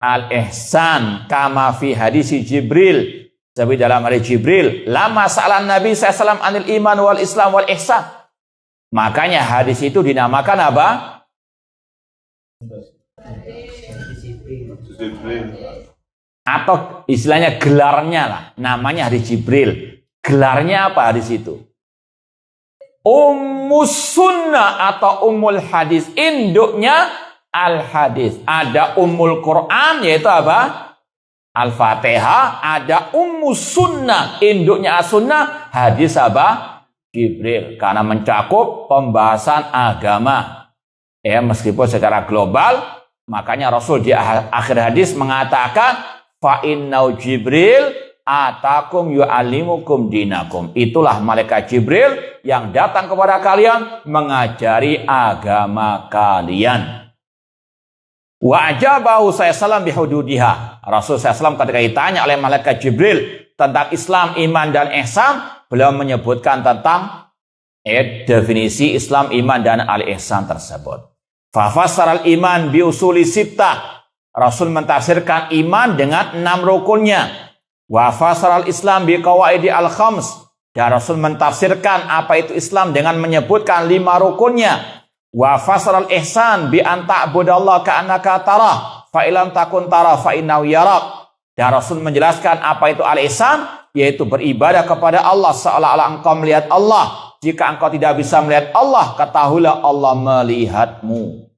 al-ihsan. Kama fi hadisi Jibril. Seperti dalam hadis Jibril. Lama sa'alan Nabi SAW anil iman wal Islam wal ihsan. Makanya hadis itu dinamakan apa? Atau istilahnya gelarnya lah. Namanya hadis Jibril. Gelarnya apa hadis itu? Ummus sunnah atau ummul hadis. Induknya al-hadis. Ada ummul Quran yaitu apa? Al-Fatihah. Ada ummus sunnah. Induknya as-sunnah. Hadis apa? Jibril. Karena mencakup pembahasan agama. Ya, meskipun secara global. Makanya Rasul di akhir hadis mengatakan fa innau Jibril atakum yu'allimukum dinakum. Itulah malaikat Jibril yang datang kepada kalian mengajari agama kalian. Wa ajabahu sallallahu bihududiha. Rasul sallallahu ketika ditanya oleh malaikat Jibril tentang Islam, iman dan ihsan, beliau menyebutkan tentang definisi Islam, iman dan al-ihsan tersebut. Fa fassara al-iman bi usuli sittah. Rasul mentafsirkan iman dengan 6 rukunnya. Wa fassara al-islam bi qawaidi al-khams. Dan Rasul mentafsirkan apa itu Islam dengan menyebutkan 5 rukunnya. Wa fassara al-ihsan bi an ta'budallaha ka'annaka tarah fa illam takun tarah fa innahu yarak. Dan Rasul menjelaskan apa itu al-ihsan, yaitu beribadah kepada Allah seolah-olah engkau melihat Allah. Jika engkau tidak bisa melihat Allah, ketahuilah Allah melihatmu.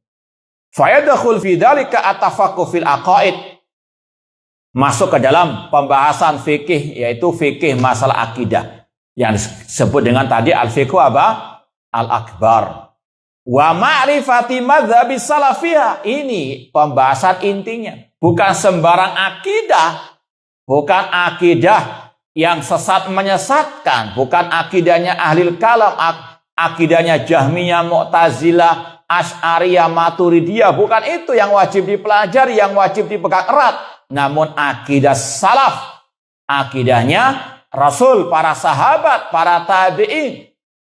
Fa yadkhul fi dzalika at-tafaqquh fil aqaid. Masuk ke dalam pembahasan fikih, yaitu fikih masalah akidah. Yang disebut dengan tadi al-fiqh apa? Al-akbar. Wa ma'rifati madzhabi salafiyah. Ini pembahasan intinya. Bukan sembarang akidah. Bukan akidah yang sesat menyesatkan. Bukan akidahnya ahlil kalam. Akidahnya Jahmiyah, Mu'tazilah, Asy'ariyah, Maturidiyah. Bukan itu yang wajib dipelajari, yang wajib dipegang erat. Namun akidah salaf. Akidahnya Rasul, para sahabat, para tabi'in.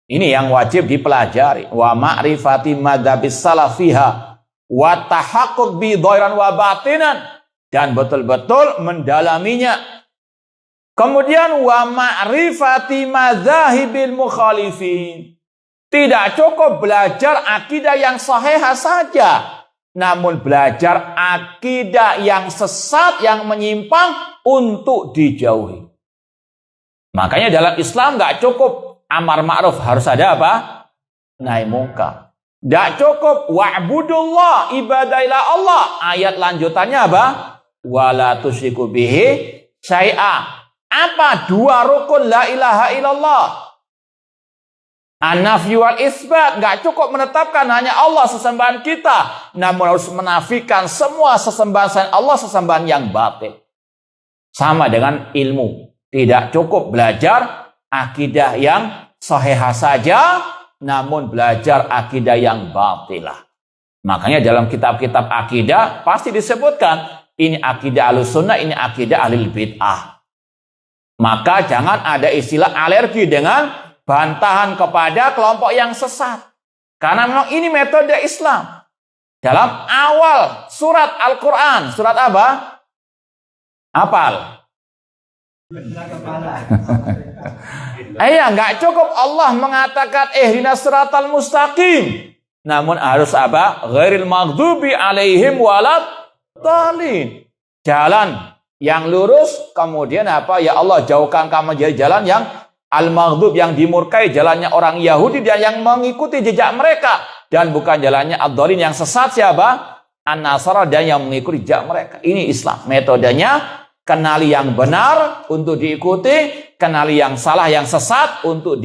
Ini yang wajib dipelajari. Wa ma'rifati madzhabis salafiha. Wa tahaqquq bi dhairan wa batinan. Dan betul-betul mendalaminya. Kemudian wa ma'rifati madzahibil mukhalifin. Tidak cukup belajar akidah yang sahih saja. Namun belajar akidah yang sesat, yang menyimpang untuk dijauhi. Makanya dalam Islam nggak cukup amar ma'ruf, harus ada apa? Nahi mungkar. Nggak cukup wa'budullah, ibadailah Allah. Ayat lanjutannya apa? Wala tusyriku bihi syai'a. Apa 2 rukun la ilaha illallah? An-nafyu wal isbat. Nggak cukup menetapkan hanya Allah sesembahan kita, namun harus menafikan semua sesembahan selain Allah, sesembahan yang batil. Sama dengan ilmu. Tidak cukup belajar akidah yang sahih saja, namun belajar akidah yang batilah. Makanya dalam kitab-kitab akidah pasti disebutkan ini akidah Ahlussunnah, ini akidah Ahlul Bid'ah. Maka jangan ada istilah alergi dengan bantahan kepada kelompok yang sesat. Karena memang ini metode Islam. Dalam awal surat Al-Quran, surat apa? Apal? Nggak cukup Allah mengatakan ihdinas siratal mustaqim. Namun harus apa? Ghairil maghdubi alaihim walad dhalin. Jalan yang lurus, kemudian apa? Ya Allah, jauhkan kami dari jalan yang al-maghdub, yang dimurkai, jalannya orang Yahudi dan yang mengikuti jejak mereka, dan bukan jalannya ad-dhalin yang sesat siapa? An-Nasara dan yang mengikuti jejak mereka. Ini Islam. Metodenya kenali yang benar untuk diikuti, kenali yang salah, yang sesat untuk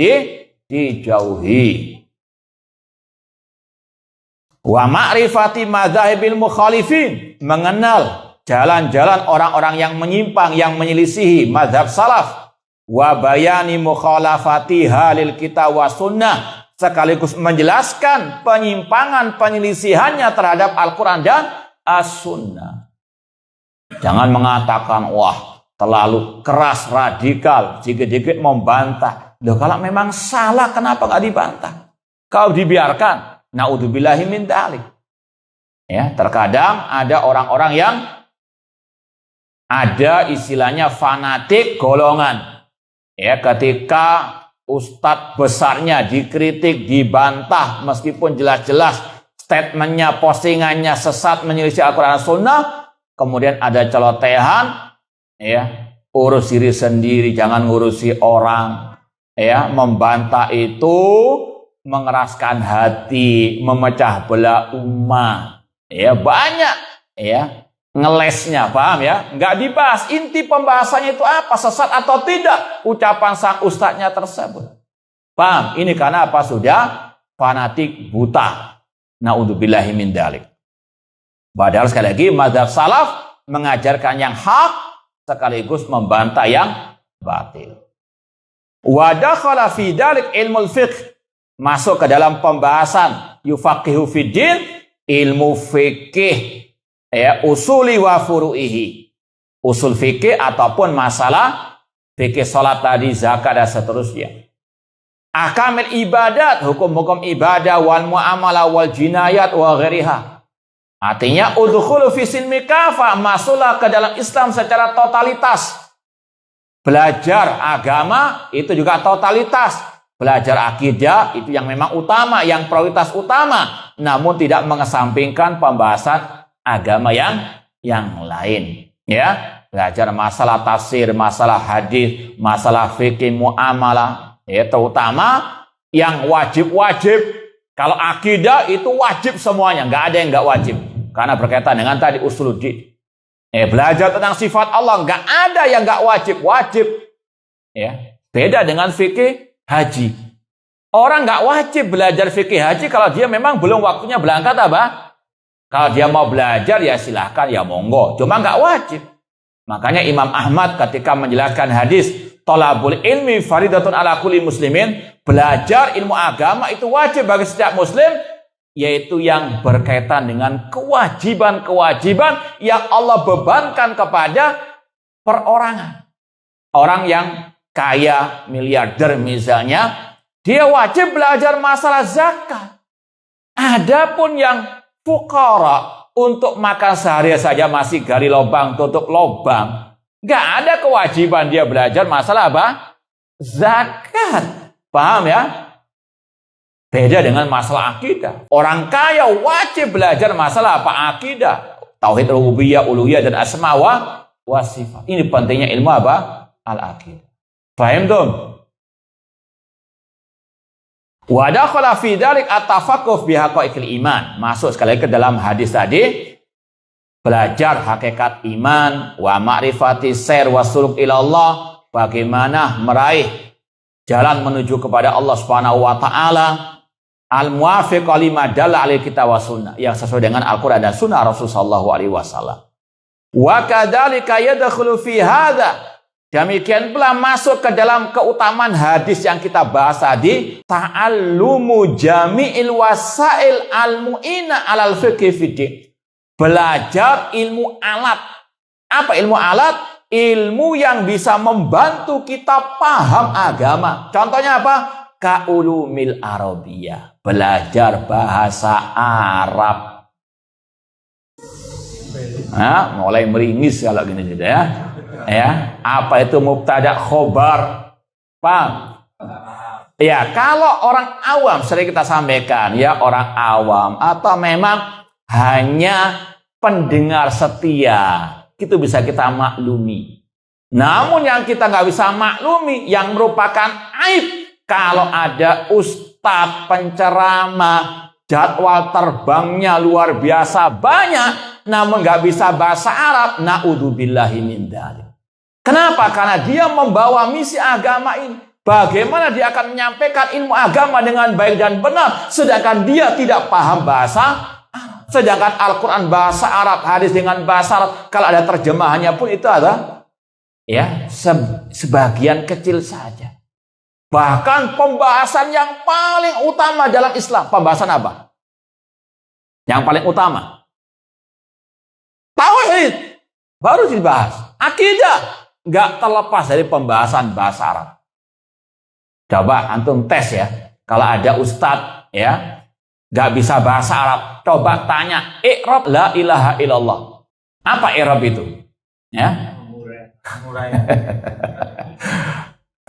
dijauhi. Wa ma'rifati madzahibil mukhalifin, mengenal jalan-jalan orang-orang yang menyimpang, yang menyelisihi mazhab salaf. Wa bayani mukhalafati halil kitab wa sunnah, sekaligus menjelaskan penyimpangan penyelisihannya terhadap Al-Quran dan As-Sunnah. Jangan mengatakan wah terlalu keras, radikal, dikit-dikit membantah. Loh, kalau memang salah kenapa nggak dibantah? Kalau dibiarkan, naudzubillahi min dzalik. Ya, terkadang ada orang-orang yang ada istilahnya fanatik golongan. Ya, ketika ustadz besarnya dikritik, dibantah, meskipun jelas-jelas statementnya, postingannya sesat, menyelisih Al-Quran dan Sunnah, kemudian ada celotehan, ya, urus diri sendiri, jangan ngurusi orang. Ya, membantah itu mengeraskan hati, memecah belah umat. Ya, banyak ya ngelesnya, paham ya? Nggak dibahas inti pembahasannya itu apa, sesat atau tidak ucapan sang ustadznya tersebut. Paham? Ini karena apa? Sudah fanatik buta. Naudzubillahi min dzalik. Padahal sekali lagi mazhab salaf mengajarkan yang hak sekaligus membantah yang batil. Wa dakhala fi dzalik ilmul fiqh, masuk ke dalam pembahasan yufaqihu fiddin, ilmu fikih, ya, usuli wa furu'ihi, usul fikih ataupun masalah fikih salat tadi, zakat dan seterusnya. Ahkamil ibadat, hukum-hukum ibadah, wal muamalah wal jinayat wa ghairiha. Artinya udkhulu fi silmi kafah, masuklah ke dalam Islam secara totalitas. Belajar agama itu juga totalitas. Belajar akidah itu yang memang utama, yang prioritas utama, namun tidak mengesampingkan pembahasan agama yang lain. Ya, belajar masalah tafsir, masalah hadis, masalah fikih, muamalah, ya, terutama yang wajib-wajib. Kalau akidah itu wajib semuanya, nggak ada yang nggak wajib, karena berkaitan dengan tadi usuluddin. Belajar tentang sifat Allah, nggak ada yang nggak wajib, wajib. Ya, beda dengan fikih haji. Orang nggak wajib belajar fikih haji kalau dia memang belum waktunya berangkat apa? Kalau dia mau belajar ya silahkan, ya monggo. Cuma nggak wajib. Makanya Imam Ahmad ketika menjelaskan hadis thalabul ilmi faridatun ala kulli muslimin, belajar ilmu agama itu wajib bagi setiap muslim, yaitu yang berkaitan dengan kewajiban-kewajiban yang Allah bebankan kepada perorangan. Orang yang kaya, miliarder misalnya, dia wajib belajar masalah zakat. Adapun yang fuqara, untuk makan sehari saja masih gali lubang tutup lubang, nggak ada kewajiban dia belajar masalah apa? Zakat. Paham ya? Beda dengan masalah akidah. Orang kaya wajib belajar masalah apa? Akidah, tauhid rububiyah, uluhiyah dan asma wa sifat. Ini pentingnya ilmu apa? Al-aqidah. Paham tuh? Wa dakhala fi dzalik at-tafaqquh bi haqaiqil iman. Masuk sekali ke dalam hadis tadi, belajar hakikat iman, wa ma'rifati sir wa suluk ila Allah, bagaimana meraih jalan menuju kepada Allah Subhanahu wa taala, al-muwafiq lima dalla alaihi kitab wa sunnah, yang sesuai dengan Al-Qur'an dan sunnah Rasul sallallahu alaihi wasallam. Wa kadzalika yadkhulu fi hadza Demikian pula masuk ke dalam keutamaan hadis yang kita bahas tadi, ta'allumu jami'il wasail al-mu'ina alal fiqhi fiddin. Belajar ilmu alat. Apa ilmu alat? Ilmu yang bisa membantu kita paham agama. Contohnya apa? Ka'ulumil Arabiyah. Belajar bahasa Arab. Nah, mulai meringis kalau gini sudah ya. Ya, apa itu mubtada khobar? Paham? Ya, kalau orang awam sering kita sampaikan ya, orang awam atau memang hanya pendengar setia, itu bisa kita maklumi. Namun yang kita nggak bisa maklumi, yang merupakan aib, kalau ada ustadz penceramah, jadwal terbangnya luar biasa banyak, namun nggak bisa bahasa Arab, na'udzubillahi min dzalik. Kenapa? Karena dia membawa misi agama ini. Bagaimana dia akan menyampaikan ilmu agama dengan baik dan benar, sedangkan dia tidak paham bahasa Arab. Sedangkan Al-Quran bahasa Arab, hadis dengan bahasa Arab, kalau ada terjemahannya pun itu ada ya sebagian kecil saja. Bahkan pembahasan yang paling utama dalam Islam, pembahasan apa? Yang paling utama tauhid baru dibahas. Akidah nggak terlepas dari pembahasan bahasa Arab. Coba antum tes ya, kalau ada ustadz ya nggak bisa bahasa Arab, coba tanya i'rab la ilaha illallah. Apa i'rab itu? Ya.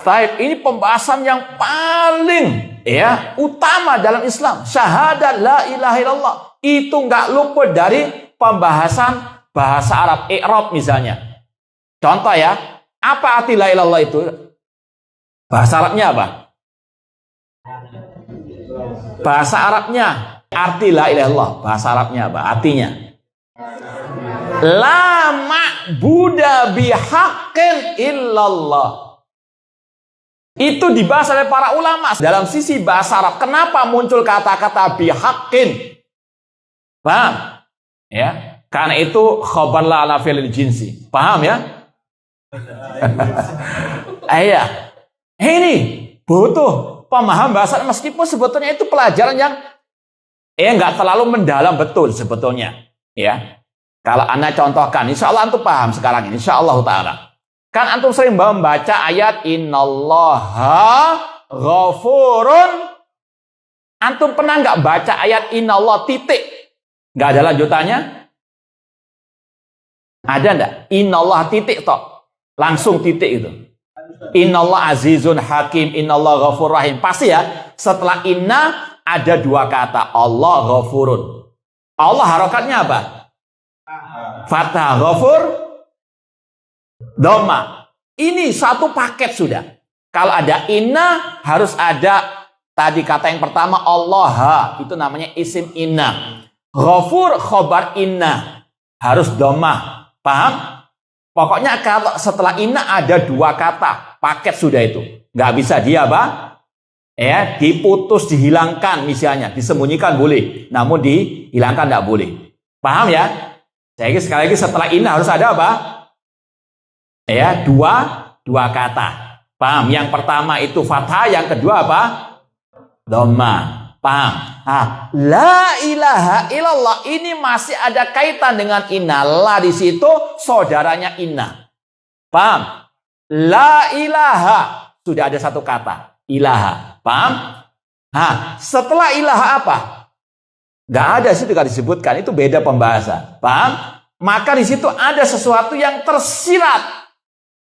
Baik, ini pembahasan yang paling ya utama dalam Islam. Syahadat la ilaha illallah itu nggak luput dari pembahasan bahasa Arab, i'rab misalnya. Contoh ya, apa arti la ilaha illallah itu? Bahasa Arabnya apa? Bahasa Arabnya arti la ilaha illallah. Bahasa Arabnya apa? Artinya la ma'buda bihaqqin illallah. Itu dibahas oleh para ulama dalam sisi bahasa Arab. Kenapa muncul kata-kata bihaqqin? Paham? Ya, karena itu khabar la ala fi'lil jinsi. Paham ya? Iya. Ini butuh pemaham bahasa meskipun sebetulnya itu pelajaran yang nggak terlalu mendalam betul sebetulnya. Ya. Kalau Anda contohkan, insya Allah antum paham sekarang ini, insya Allah Ta'ala. Kan antum sering membaca ayat innallaha ghafurun. Antum pernah nggak baca ayat innallah titik? Nggak ada lanjutannya? Ada nggak? Innallah titik toh. Langsung titik itu. Innallah azizun hakim, innallah ghafur rahim. Pasti ya, setelah inna ada dua kata. Allah ghafurun. Allah harokatnya apa? Fathah, ghafur, dhamma. Ini satu paket sudah. Kalau ada inna, harus ada tadi kata yang pertama Allah. Itu namanya isim inna. Ghafur, khobar inna. Harus dhamma. Paham? Pokoknya kalau setelah inna ada dua kata, paket sudah itu. Nggak bisa dia apa? Ya, diputus, dihilangkan misalnya. Disembunyikan boleh, namun dihilangkan nggak boleh. Paham ya? Jadi sekali lagi setelah inna harus ada apa? Ya, dua kata. Paham? Yang pertama itu fathah, yang kedua apa? Dhamma. Paham? La ilaha illallah ini masih ada kaitan dengan inna. La di situ saudaranya inna. Paham? La ilaha sudah ada satu kata. Ilaha. Paham? Setelah ilaha apa? Gak ada situ gak disebutkan. Itu beda pembahasan. Paham? Maka di situ ada sesuatu yang tersirat.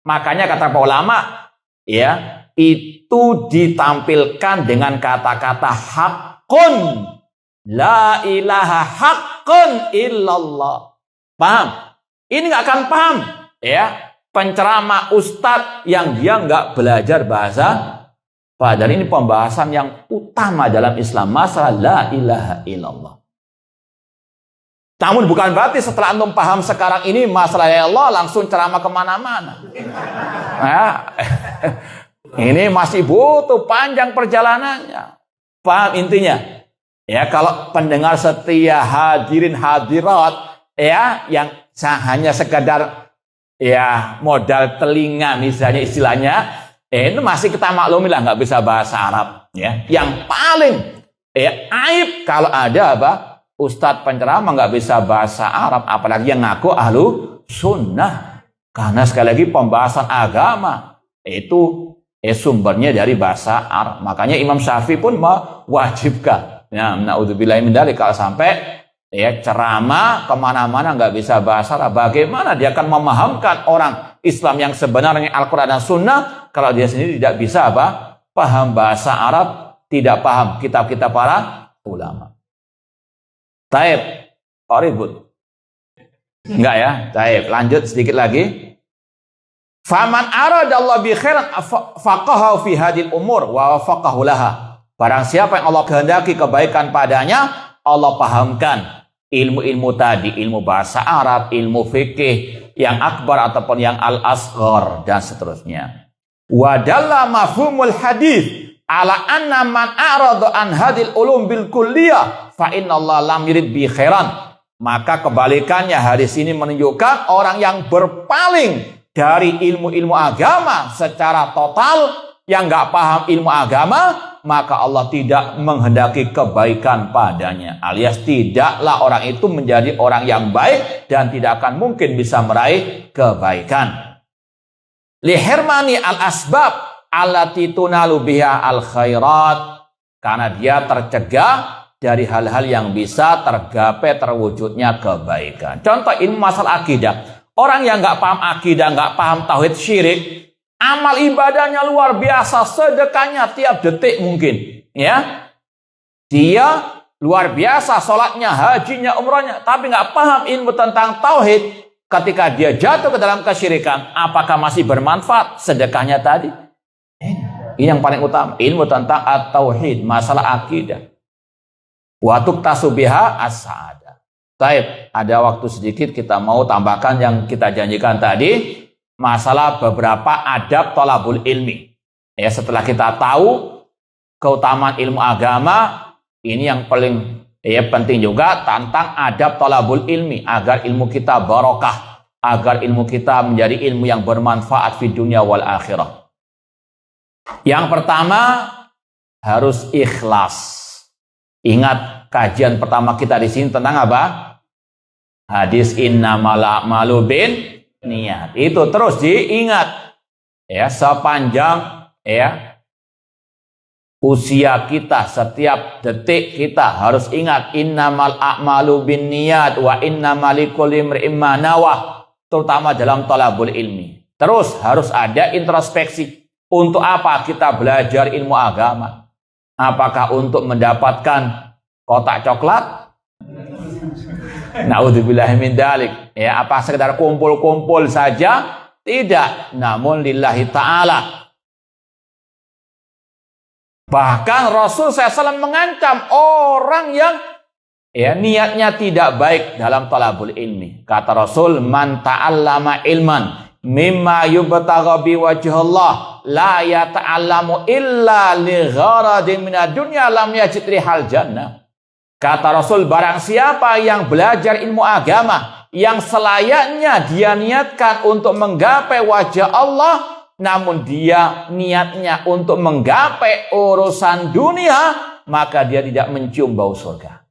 Makanya kata para ulama, ya, itu ditampilkan dengan kata-kata haqqun. La ilaha haqqun illallah. Paham? Ini nggak akan paham, ya, penceramah ustadz yang dia nggak belajar bahasa. Padahal ini pembahasan yang utama dalam Islam, masalah la ilaha illallah. Namun bukan berarti setelah antum paham sekarang ini masalah ya Allah langsung ceramah kemana-mana. Nah, ini masih butuh panjang perjalanannya. Paham intinya? Ya, kalau pendengar setia hadirin hadirat ya yang hanya sekedar ya modal telinga misalnya istilahnya, itu masih kita maklumi lah nggak bisa bahasa Arab. Ya, yang paling aib kalau ada apa? Ustadz penceramah nggak bisa bahasa Arab, apalagi yang ngaku ahlu sunnah. Karena sekali lagi pembahasan agama itu sumbernya dari bahasa Arab. Makanya Imam Syafi'i pun mewajibkan. Ya, naudzubillahi min dzalik, kalau sampai ceramah kemana-mana nggak bisa bahasa Arab, bagaimana dia akan memahamkan orang Islam yang sebenarnya Al-Quran dan Sunnah kalau dia sendiri tidak bisa paham bahasa Arab, tidak paham kitab-kitab para ulama. Taib, ribut. Enggak ya? Taib, lanjut sedikit lagi. Faman aradallahu bi khairan faqahu fi hadil umur wa wafaqahu laha. Barang siapa yang Allah kehendaki kebaikan padanya, Allah pahamkan ilmu-ilmu tadi, ilmu bahasa Arab, ilmu fikih yang akbar ataupun yang al-asghar dan seterusnya. Wa dalla mafhumul hadis ala anna man a'rada an hadil ulum bil kulliyah fa innallaha lam yurid bi khairan. Maka kebalikannya, hadis ini menunjukkan orang yang berpaling dari ilmu-ilmu agama secara total, yang nggak paham ilmu agama, maka Allah tidak menghendaki kebaikan padanya. Alias tidaklah orang itu menjadi orang yang baik dan tidak akan mungkin bisa meraih kebaikan. Lihirmani al-asbab allati tunalu biha al-khairat, karena dia tercegah dari hal-hal yang bisa tergapai terwujudnya kebaikan. Contoh ilmu masalah akidah. Orang yang nggak paham akidah, nggak paham tauhid syirik, amal ibadahnya luar biasa, sedekahnya tiap detik mungkin, ya. Dia luar biasa, sholatnya, hajinya, umrahnya, tapi nggak paham ilmu tentang tauhid. Ketika dia jatuh ke dalam kesyirikan, apakah masih bermanfaat sedekahnya tadi? Ini yang paling utama, ilmu tentang at-tauhid, masalah akidah. Wa tuqtasu biha as-sa'adah. Baik, ada waktu sedikit kita mau tambahkan yang kita janjikan tadi, masalah beberapa adab thalabul ilmi. Ya, setelah kita tahu keutamaan ilmu agama, ini yang paling penting juga tentang adab thalabul ilmi, agar ilmu kita barokah, agar ilmu kita menjadi ilmu yang bermanfaat di dunia wal akhirah. Yang pertama, harus ikhlas. Ingat kajian pertama kita di sini tentang apa? Hadis innamal a'malu bin niat. Itu terus diingat. Ya, sepanjang usia kita, setiap detik kita harus ingat innamal a'malu bin niat wa innamal likulli imri'in ma nawah, terutama dalam thalabul ilmi. Terus harus ada introspeksi. Untuk apa kita belajar ilmu agama? Apakah untuk mendapatkan kotak coklat? Naudzubillahi min dzalik. Ya, apa sekedar kumpul-kumpul saja? Tidak, namun lillahi ta'ala. Bahkan Rasul SAW mengancam orang yang niatnya tidak baik dalam thalabul ilmi. Kata Rasul, man ta'allama ilman mimma yubtagha bi wajhillah la yata'allamu illa li gharadin minad dunya lam yajid rihal jannah. Kata Rasul, barang siapa yang belajar ilmu agama yang selayaknya dia niatkan untuk menggapai wajah Allah, namun dia niatnya untuk menggapai urusan dunia, maka dia tidak mencium bau surga.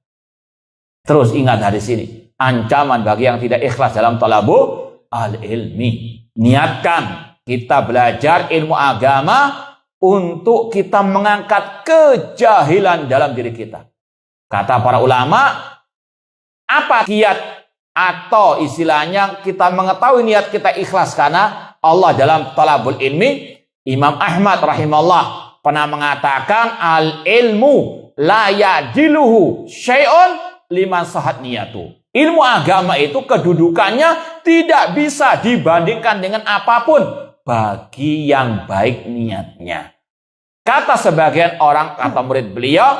Terus ingat hadis ini, ancaman bagi yang tidak ikhlas dalam thalabul al-ilmi. Niatkan kita belajar ilmu agama untuk kita mengangkat kejahilan dalam diri kita. Kata para ulama, apa kiat atau istilahnya kita mengetahui niat kita ikhlas karena Allah dalam thalabul ilmi? Imam Ahmad rahimahullah pernah mengatakan, al-ilmu la yadiluhu syai'un liman sahat niyatu. Ilmu agama itu kedudukannya tidak bisa dibandingkan dengan apapun bagi yang baik niatnya. Kata sebagian orang, kata murid beliau,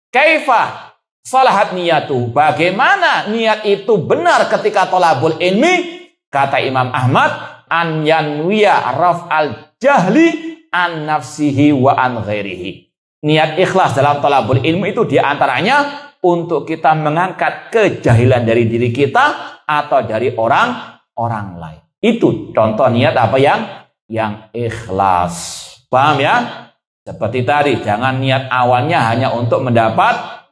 kaifa salahat niyatu, bagaimana niat itu benar ketika thalabul ilmi? Kata Imam Ahmad, an yanwiya raf'al jahli an nafsihi wa an ghairihi. Niat ikhlas dalam thalabul ilmi itu diantaranya untuk kita mengangkat kejahilan dari diri kita atau dari orang lain. Itu contoh niat apa yang ikhlas. Paham ya? Seperti tadi, jangan niat awalnya hanya untuk mendapat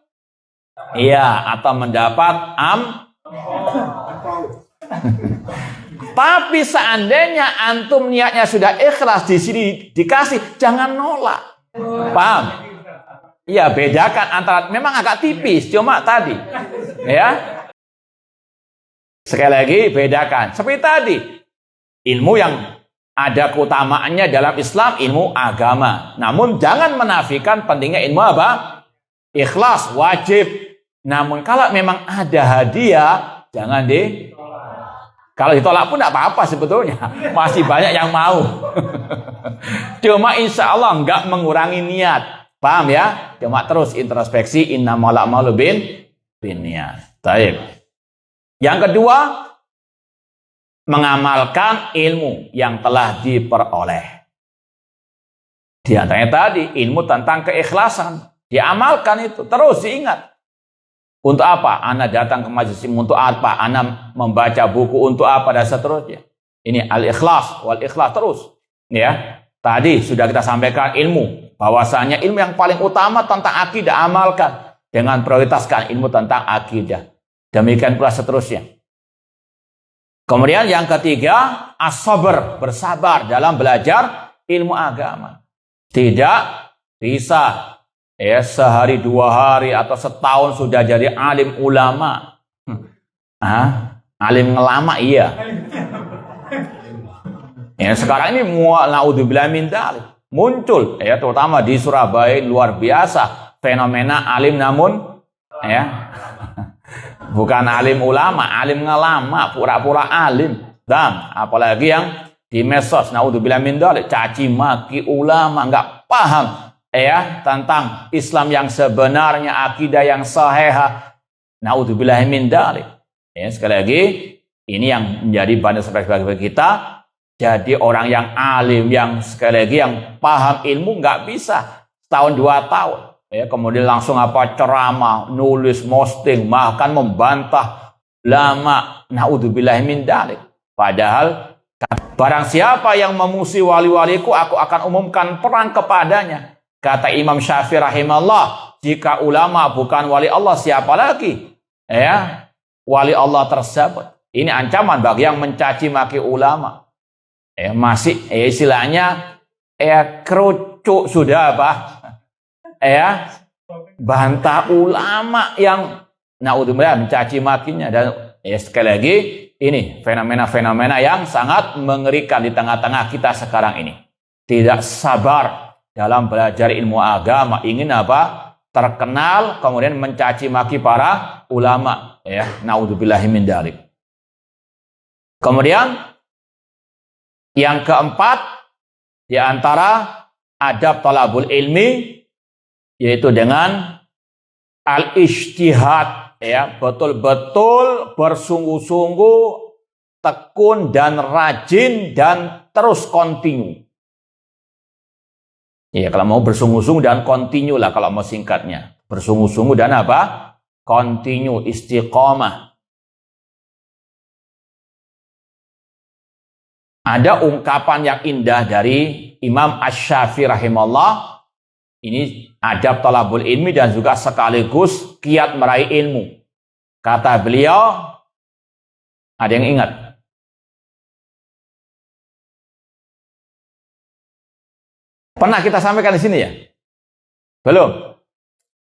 atau mendapat Tapi seandainya antum niatnya sudah ikhlas, di sini dikasih, jangan nolak. Paham? Iya, bedakan antara, memang agak tipis, cuma tadi. Ya. Sekali lagi, bedakan. Seperti tadi, ilmu yang ada keutamaannya dalam Islam, ilmu agama. Namun jangan menafikan pentingnya ilmu apa? Ikhlas, wajib. Namun kalau memang ada hadiah, jangan kalau ditolak pun tidak apa-apa sebetulnya. Masih banyak yang mau. Cuma insya Allah enggak mengurangi niat. Paham ya? Cuma terus introspeksi, innamal a'malu binniyat. Baik. Yang kedua, mengamalkan ilmu yang telah diperoleh. Di antaranya tadi, ilmu tentang keikhlasan. Diamalkan itu, terus diingat. Untuk apa? Ana datang ke majelis ilmu untuk apa? Ana membaca buku untuk apa dan seterusnya. Ini al-ikhlas, wal-ikhlas terus. Ya. Tadi sudah kita sampaikan ilmu. Bahwasanya ilmu yang paling utama tentang akidah, amalkan. Dengan prioritaskan ilmu tentang akidah. Demikian pula seterusnya. Kemudian yang ketiga, as-sabr, bersabar dalam belajar ilmu agama. Tidak bisa sehari 2 hari atau setahun sudah jadi alim ulama. Alim ngelama iya. Sekarang ini naudzubillah min dzalik muncul terutama di Surabaya, luar biasa fenomena alim namun bukan alim ulama, alim ngelama, pura-pura alim. Dan apalagi yang di medsos, naudzubillah min dzalik, caci maki ulama, enggak paham tentang Islam yang sebenarnya, akidah yang sahihah. Naudzubillah min dzalik. Sekali lagi, ini yang menjadi bahan bagi kita. Jadi orang yang alim, yang sekali lagi yang paham ilmu, nggak bisa setahun 2 tahun. Kemudian langsung ceramah, nulis, posting, bahkan membantah lama. Naudzubillah min dzalik. Padahal barang siapa yang memusuhi wali-waliku, aku akan umumkan perang kepadanya. Kata Imam Syafi'i rahimahullah, jika ulama bukan wali Allah, siapa lagi? Wali Allah tersebut. Ini ancaman bagi yang mencaci maki ulama. Masih istilahnya kerucuk sudah apa? Bantah ulama yang naudzubillah mencaci makinya. Dan sekali lagi, ini fenomena-fenomena yang sangat mengerikan di tengah-tengah kita sekarang ini. Tidak sabar dalam belajar ilmu agama, ingin apa? Terkenal, kemudian mencaci maki para ulama. Naudzubillahi min dzalik. Kemudian yang keempat, di antara adab thalabul ilmi, yaitu dengan al-ijtihad, betul-betul bersungguh-sungguh, tekun dan rajin dan terus kontinu. Kalau mau bersungguh-sungguh dan kontinu lah kalau mau singkatnya. Bersungguh-sungguh dan apa? Kontinu, istiqomah. Ada ungkapan yang indah dari Imam Asy-Syafi'i rahimahullah. Ini adab thalabul ilmi dan juga sekaligus kiat meraih ilmu. Kata beliau, ada yang ingat? Pernah kita sampaikan di sini ya? Belum?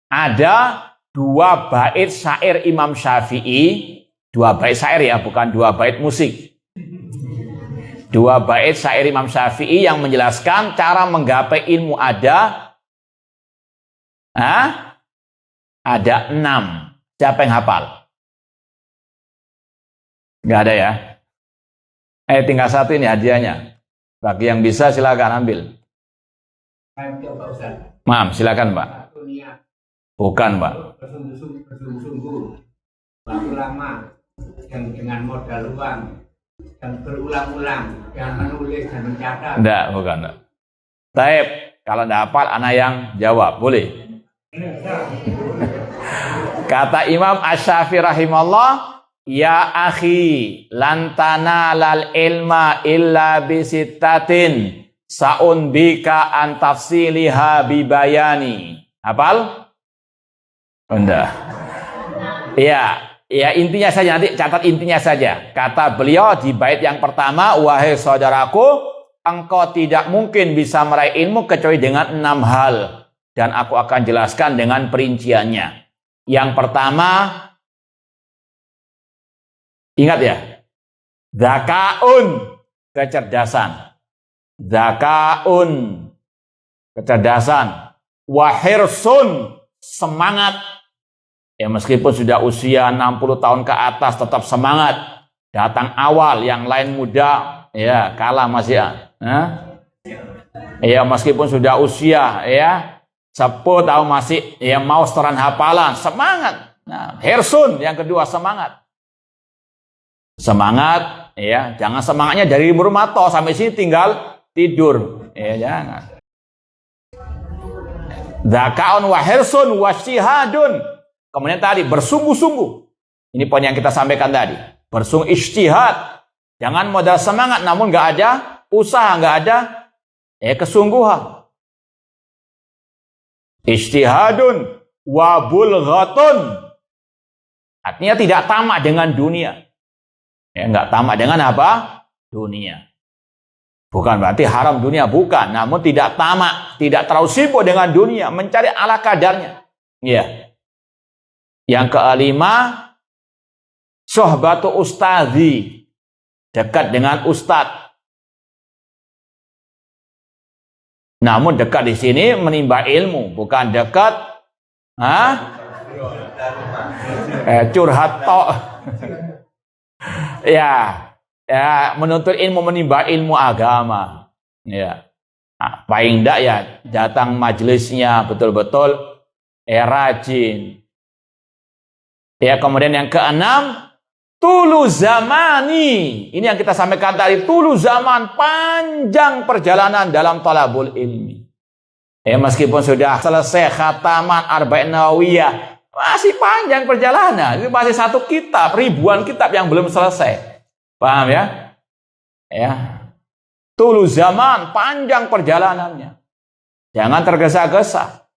Ada 2 bait syair Imam Syafi'i, 2 bait syair ya, bukan 2 bait musik. 2 bait syair Imam Syafi'i yang menjelaskan cara menggapai ilmu ada 6. Siapa yang hafal? Nggak ada ya? Tinggal 1 ini hadiahnya. Bagi yang bisa silakan ambil. Maaf, silakan Pak. Bukan Pak. Bersungguh-sungguh, waktu lama, dan dengan modal uang, dan berulang-ulang, dan menulis dan mencatat. Enggak, bukan. Taib, kalau enggak hafal, anak yang jawab, boleh. Kata Imam Asy-Syafi'i rahimahullah, ya akhi lantana lal ilma illa bisittatin saun bika an tafsiliha bibayani. Hafal? Udah. Ya intinya saja, nanti catat intinya saja. Kata beliau di bait yang pertama, wahai saudaraku, engkau tidak mungkin bisa meraih ilmu kecuali dengan 6 hal. Dan aku akan jelaskan dengan perinciannya. Yang pertama, ingat ya, zakaun, kecerdasan. Zakaun, kecerdasan. Wahirsun, semangat. Ya meskipun sudah usia 60 tahun ke atas tetap semangat. Datang awal, yang lain muda, ya kalah masih ya. Ya meskipun sudah usia ya 10 tahun masih ya mau setoran hafalan, semangat. Nah, hirsun yang kedua semangat. Semangat ya, jangan semangatnya dari murmato sampai sini tinggal tidur. Ya jangan. Zakaun wa hirsun wa syihadun. Kemudian tadi bersungguh-sungguh. Ini poin yang kita sampaikan tadi. Bersungguh ijtihad. Jangan modal semangat namun nggak ada usaha, nggak ada kesungguhan. Ijtihadun wa bulghatun. Artinya tidak tamak dengan dunia. Ya, nggak tamak dengan apa? Dunia. Bukan berarti haram dunia, bukan. Namun tidak tamak, tidak terlalu sibuk dengan dunia, mencari ala kadarnya. Iya. Yang kelima, sohbatu ustadzi, dekat dengan ustadz. Namun dekat di sini menimba ilmu, bukan dekat curhat tok. ya, menuntut ilmu, menimba ilmu agama. Ya. Paling enggak ya datang majelisnya betul-betul rajin. Ya, kemudian yang keenam, tulu zamani. Ini yang kita sampaikan tadi, tulu zaman, panjang perjalanan dalam thalabul ilmi. Ya, meskipun sudah selesai khataman Arba'in Nawawiyah, masih panjang perjalanan. Ini masih satu kitab, ribuan kitab yang belum selesai. Paham ya? Ya. Tulu zaman, panjang perjalanannya. Jangan tergesa-gesa.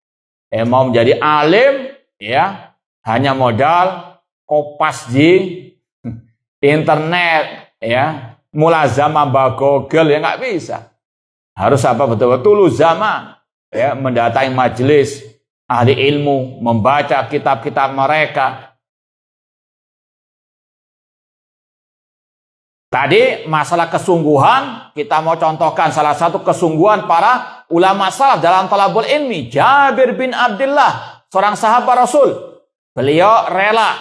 Mau menjadi alim, ya, hanya modal kopas di internet, ya, mulazamah bagogel, ya nggak bisa. Harus apa betul-betul zaman, ya, mendatangi majelis ahli ilmu, membaca kitab-kitab mereka. Tadi masalah kesungguhan, kita mau contohkan salah satu kesungguhan para ulama salaf dalam thalabul ilmi. Jabir bin Abdullah, seorang sahabat Rasul. Beliau rela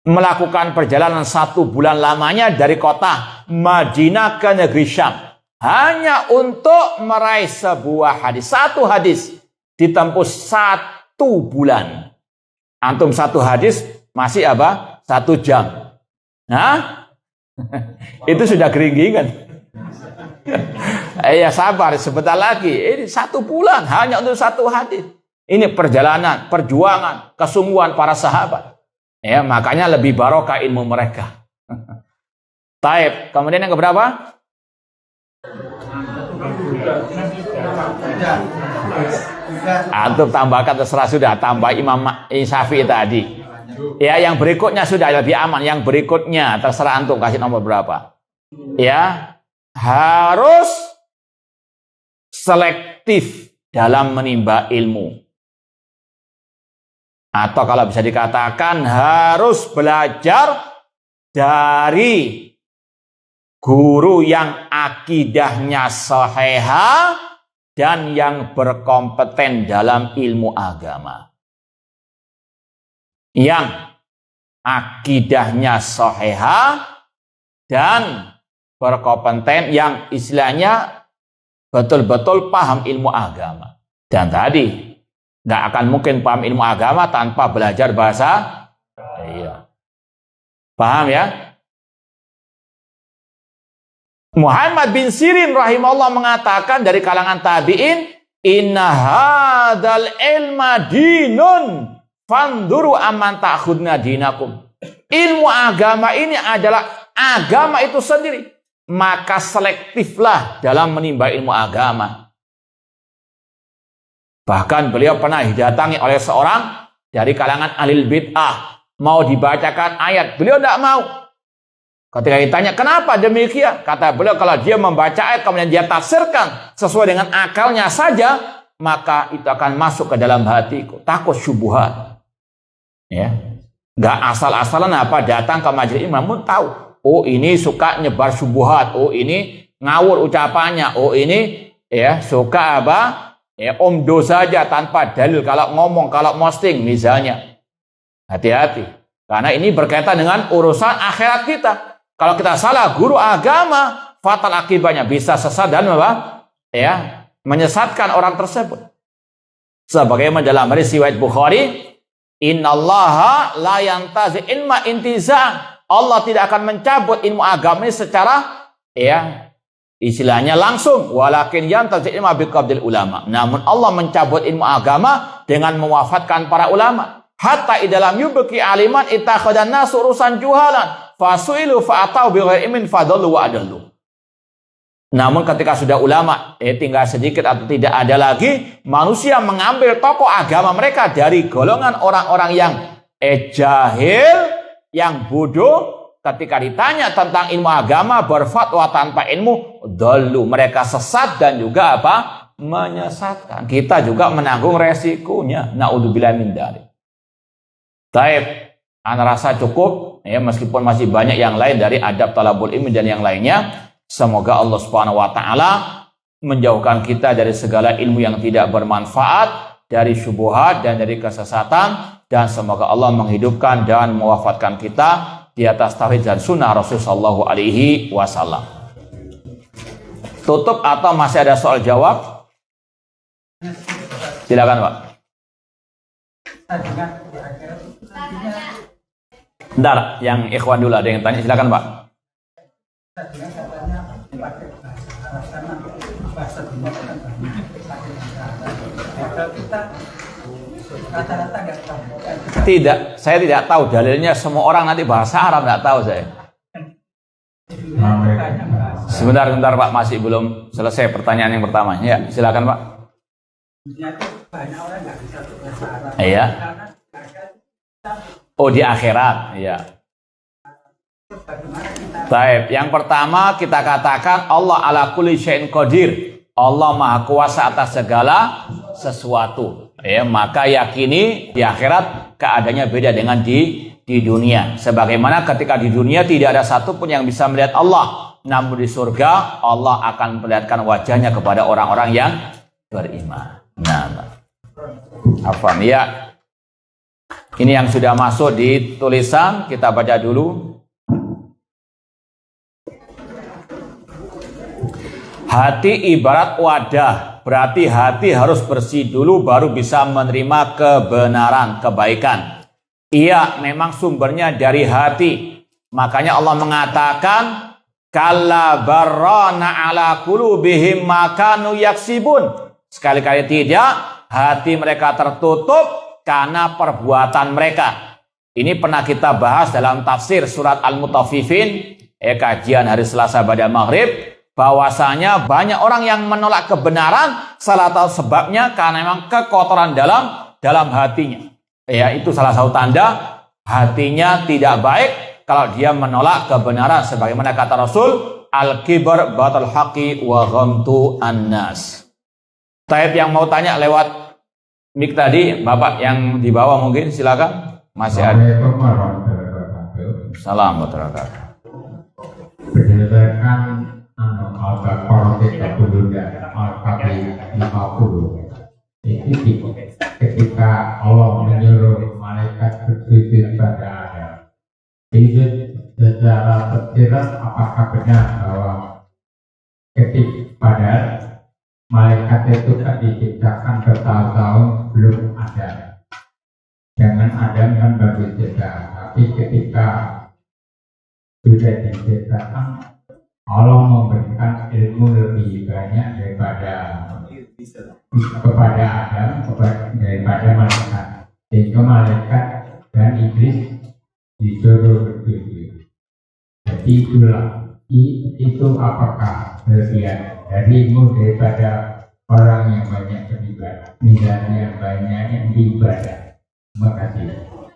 melakukan perjalanan 1 bulan lamanya dari kota Madinah ke negeri Syam. Hanya untuk meraih sebuah hadis. 1 hadis ditempuh 1 bulan. Antum 1 hadis masih apa? 1 jam. Nah, itu sudah keringgingan. Ya sabar, sebentar lagi. Ini 1 bulan hanya untuk 1 hadis. Ini perjalanan, perjuangan, kesungguhan para sahabat. Ya, makanya lebih barokah ilmu mereka. Taib. Kemudian yang keberapa? Antum tambahkan terserah sudah, tambah Imam Syafi'i tadi. Ya, yang berikutnya sudah lebih aman. Yang berikutnya terserah antum kasih nomor berapa. Ya, harus selektif dalam menimba ilmu. Atau kalau bisa dikatakan harus belajar dari guru yang akidahnya sahihah dan yang berkompeten dalam ilmu agama. Yang akidahnya sahihah dan berkompeten, yang istilahnya betul-betul paham ilmu agama. Dan tadi nggak akan mungkin paham ilmu agama tanpa belajar bahasa. Iya. Paham ya? Muhammad bin Sirin rahimahullah mengatakan dari kalangan tabi'in, inna hadal ilma dinun fanduru amman ta'khudna dinakum. Ilmu agama ini adalah agama itu sendiri. Maka selektiflah dalam menimba ilmu agama. Bahkan beliau pernah didatangi oleh seorang dari kalangan ahli bid'ah. Mau dibacakan ayat, beliau tidak mau. Ketika ditanya, kenapa demikian? Kata beliau, kalau dia membaca ayat, kemudian dia tafsirkan sesuai dengan akalnya saja, maka itu akan masuk ke dalam hatiku. Takut syubhat. Ya. Nggak asal-asalan apa datang ke majelis ilmu, namun tahu. Oh ini suka nyebar syubhat. Oh ini ngawur ucapannya. Oh ini ya suka apa? Ya omdo saja tanpa dalil. Kalau ngomong, kalau posting misalnya. Hati-hati. Karena ini berkaitan dengan urusan akhirat kita. Kalau kita salah guru agama, fatal akibatnya bisa sesat dan apa? Ya, menyesatkan orang tersebut. Sebagaimana dalam hadis riwayat Bukhari, innallaha la yantazi ilma intiza. Allah tidak akan mencabut ilmu agama ini secara ya istilahnya langsung, walakin yantazi ilma biqabdil ulama. Namun Allah mencabut ilmu agama dengan mewafatkan para ulama. Hatta idalam yubki aliman ittakhadhan nas urusan juhalan fasuilu fa'atau bighairi ilmin fadallu wa adallu. Namun ketika sudah ulama tinggal sedikit atau tidak ada lagi, manusia mengambil tokoh agama mereka dari golongan orang-orang yang jahil, yang bodoh. Ketika ditanya tentang ilmu agama, berfatwa tanpa ilmu, dallu, mereka sesat dan juga apa? Menyesatkan. Kita juga menanggung resikonya. Naudzubillah min dzalik. Taib, ana rasa cukup ya, meskipun masih banyak yang lain dari adab talabul ilmi dan yang lainnya. Semoga Allah Subhanahu wa taala menjauhkan kita dari segala ilmu yang tidak bermanfaat, dari syubhat dan dari kesesatan, dan semoga Allah menghidupkan dan mewafatkan kita di atas tauhid dan sunnah Rasul sallallahu alaihi wasallam. Tutup atau masih ada soal jawab? Silakan, Pak. Bentar, yang ikhwan dulu ada yang tanya, silakan, Pak. Tidak, saya tidak tahu dalilnya. Semua orang nanti bahasa Arab tidak tahu saya. Sebentar Pak, masih belum selesai pertanyaan yang pertama. Ya, silakan Pak. Iya. Oh, di akhirat, iya. Baik, yang pertama kita katakan Allah ala kulli syai'in qadir. Allah Maha Kuasa atas segala sesuatu. Ya, maka yakini di akhirat keadaannya beda dengan di dunia. Sebagaimana ketika di dunia tidak ada satupun yang bisa melihat Allah, namun di surga Allah akan memperlihatkan wajahnya kepada orang-orang yang beriman. Nah, afwan ya. Ini yang sudah masuk di tulisan, kita baca dulu. Hati ibarat wadah, berarti hati harus bersih dulu baru bisa menerima kebenaran, kebaikan. Iya, memang sumbernya dari hati. Makanya Allah mengatakan, kalla barrana ala qulubihim ma kanu yaksibun. Sekali-kali tidak, hati mereka tertutup karena perbuatan mereka. Ini pernah kita bahas dalam tafsir surat Al-Mutaffifin, kajian hari Selasa pada maghrib. Bahwasanya banyak orang yang menolak kebenaran, salah satu sebabnya karena memang kekotoran dalam hatinya. Ya, itu salah satu tanda hatinya tidak baik kalau dia menolak kebenaran. Sebagaimana kata Rasul, al-kibar batal haqi wa ghamtu annas. Taib yang mau tanya lewat mic tadi, Bapak yang di bawah mungkin silakan. Masih ada. Salam wabarakatuh. Berdasarkan Al-Baqarah 30 dan Al-Fatih 50 itu ketika Allah menyuruh malaikat bersujud pada Adam, itu secara tersirat apakah benar bahwa ketika pada malaikat itu kan diciptakan bertahun-tahun belum ada, dengan Adam kan baru diciptakan, tapi ketika sudah diciptakan Allah memberikan ilmu lebih banyak kepada Adam daripada malaikat. Sehingga malaikat dan iblis disuruh bersujud. Jadi itulah itu apakah berlebihan darimu daripada orang yang banyak beribadah, misalnya banyak yang beribadah. Terima kasih.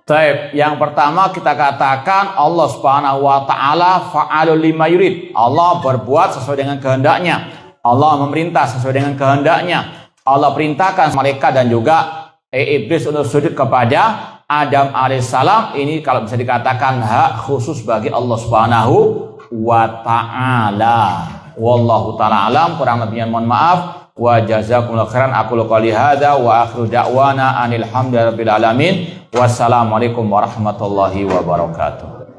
Baik, yang pertama kita katakan Allah Subhanahu wa taala fa'alul lima yurid. Allah berbuat sesuai dengan kehendaknya. Allah memerintah sesuai dengan kehendaknya. Allah perintahkan mereka dan juga iblis untuk sujud kepada Adam alaihissalam. Ini kalau bisa dikatakan hak khusus bagi Allah Subhanahu wa taala. Wallahu taala alam, kurang lebihnya mohon maaf. Wa jazakumullahu khairan. Aqulu qouli hadza wa akhiru da'wana anil hamdulillahi rabbil alamin. Wassalamualaikum warahmatullahi wabarakatuh.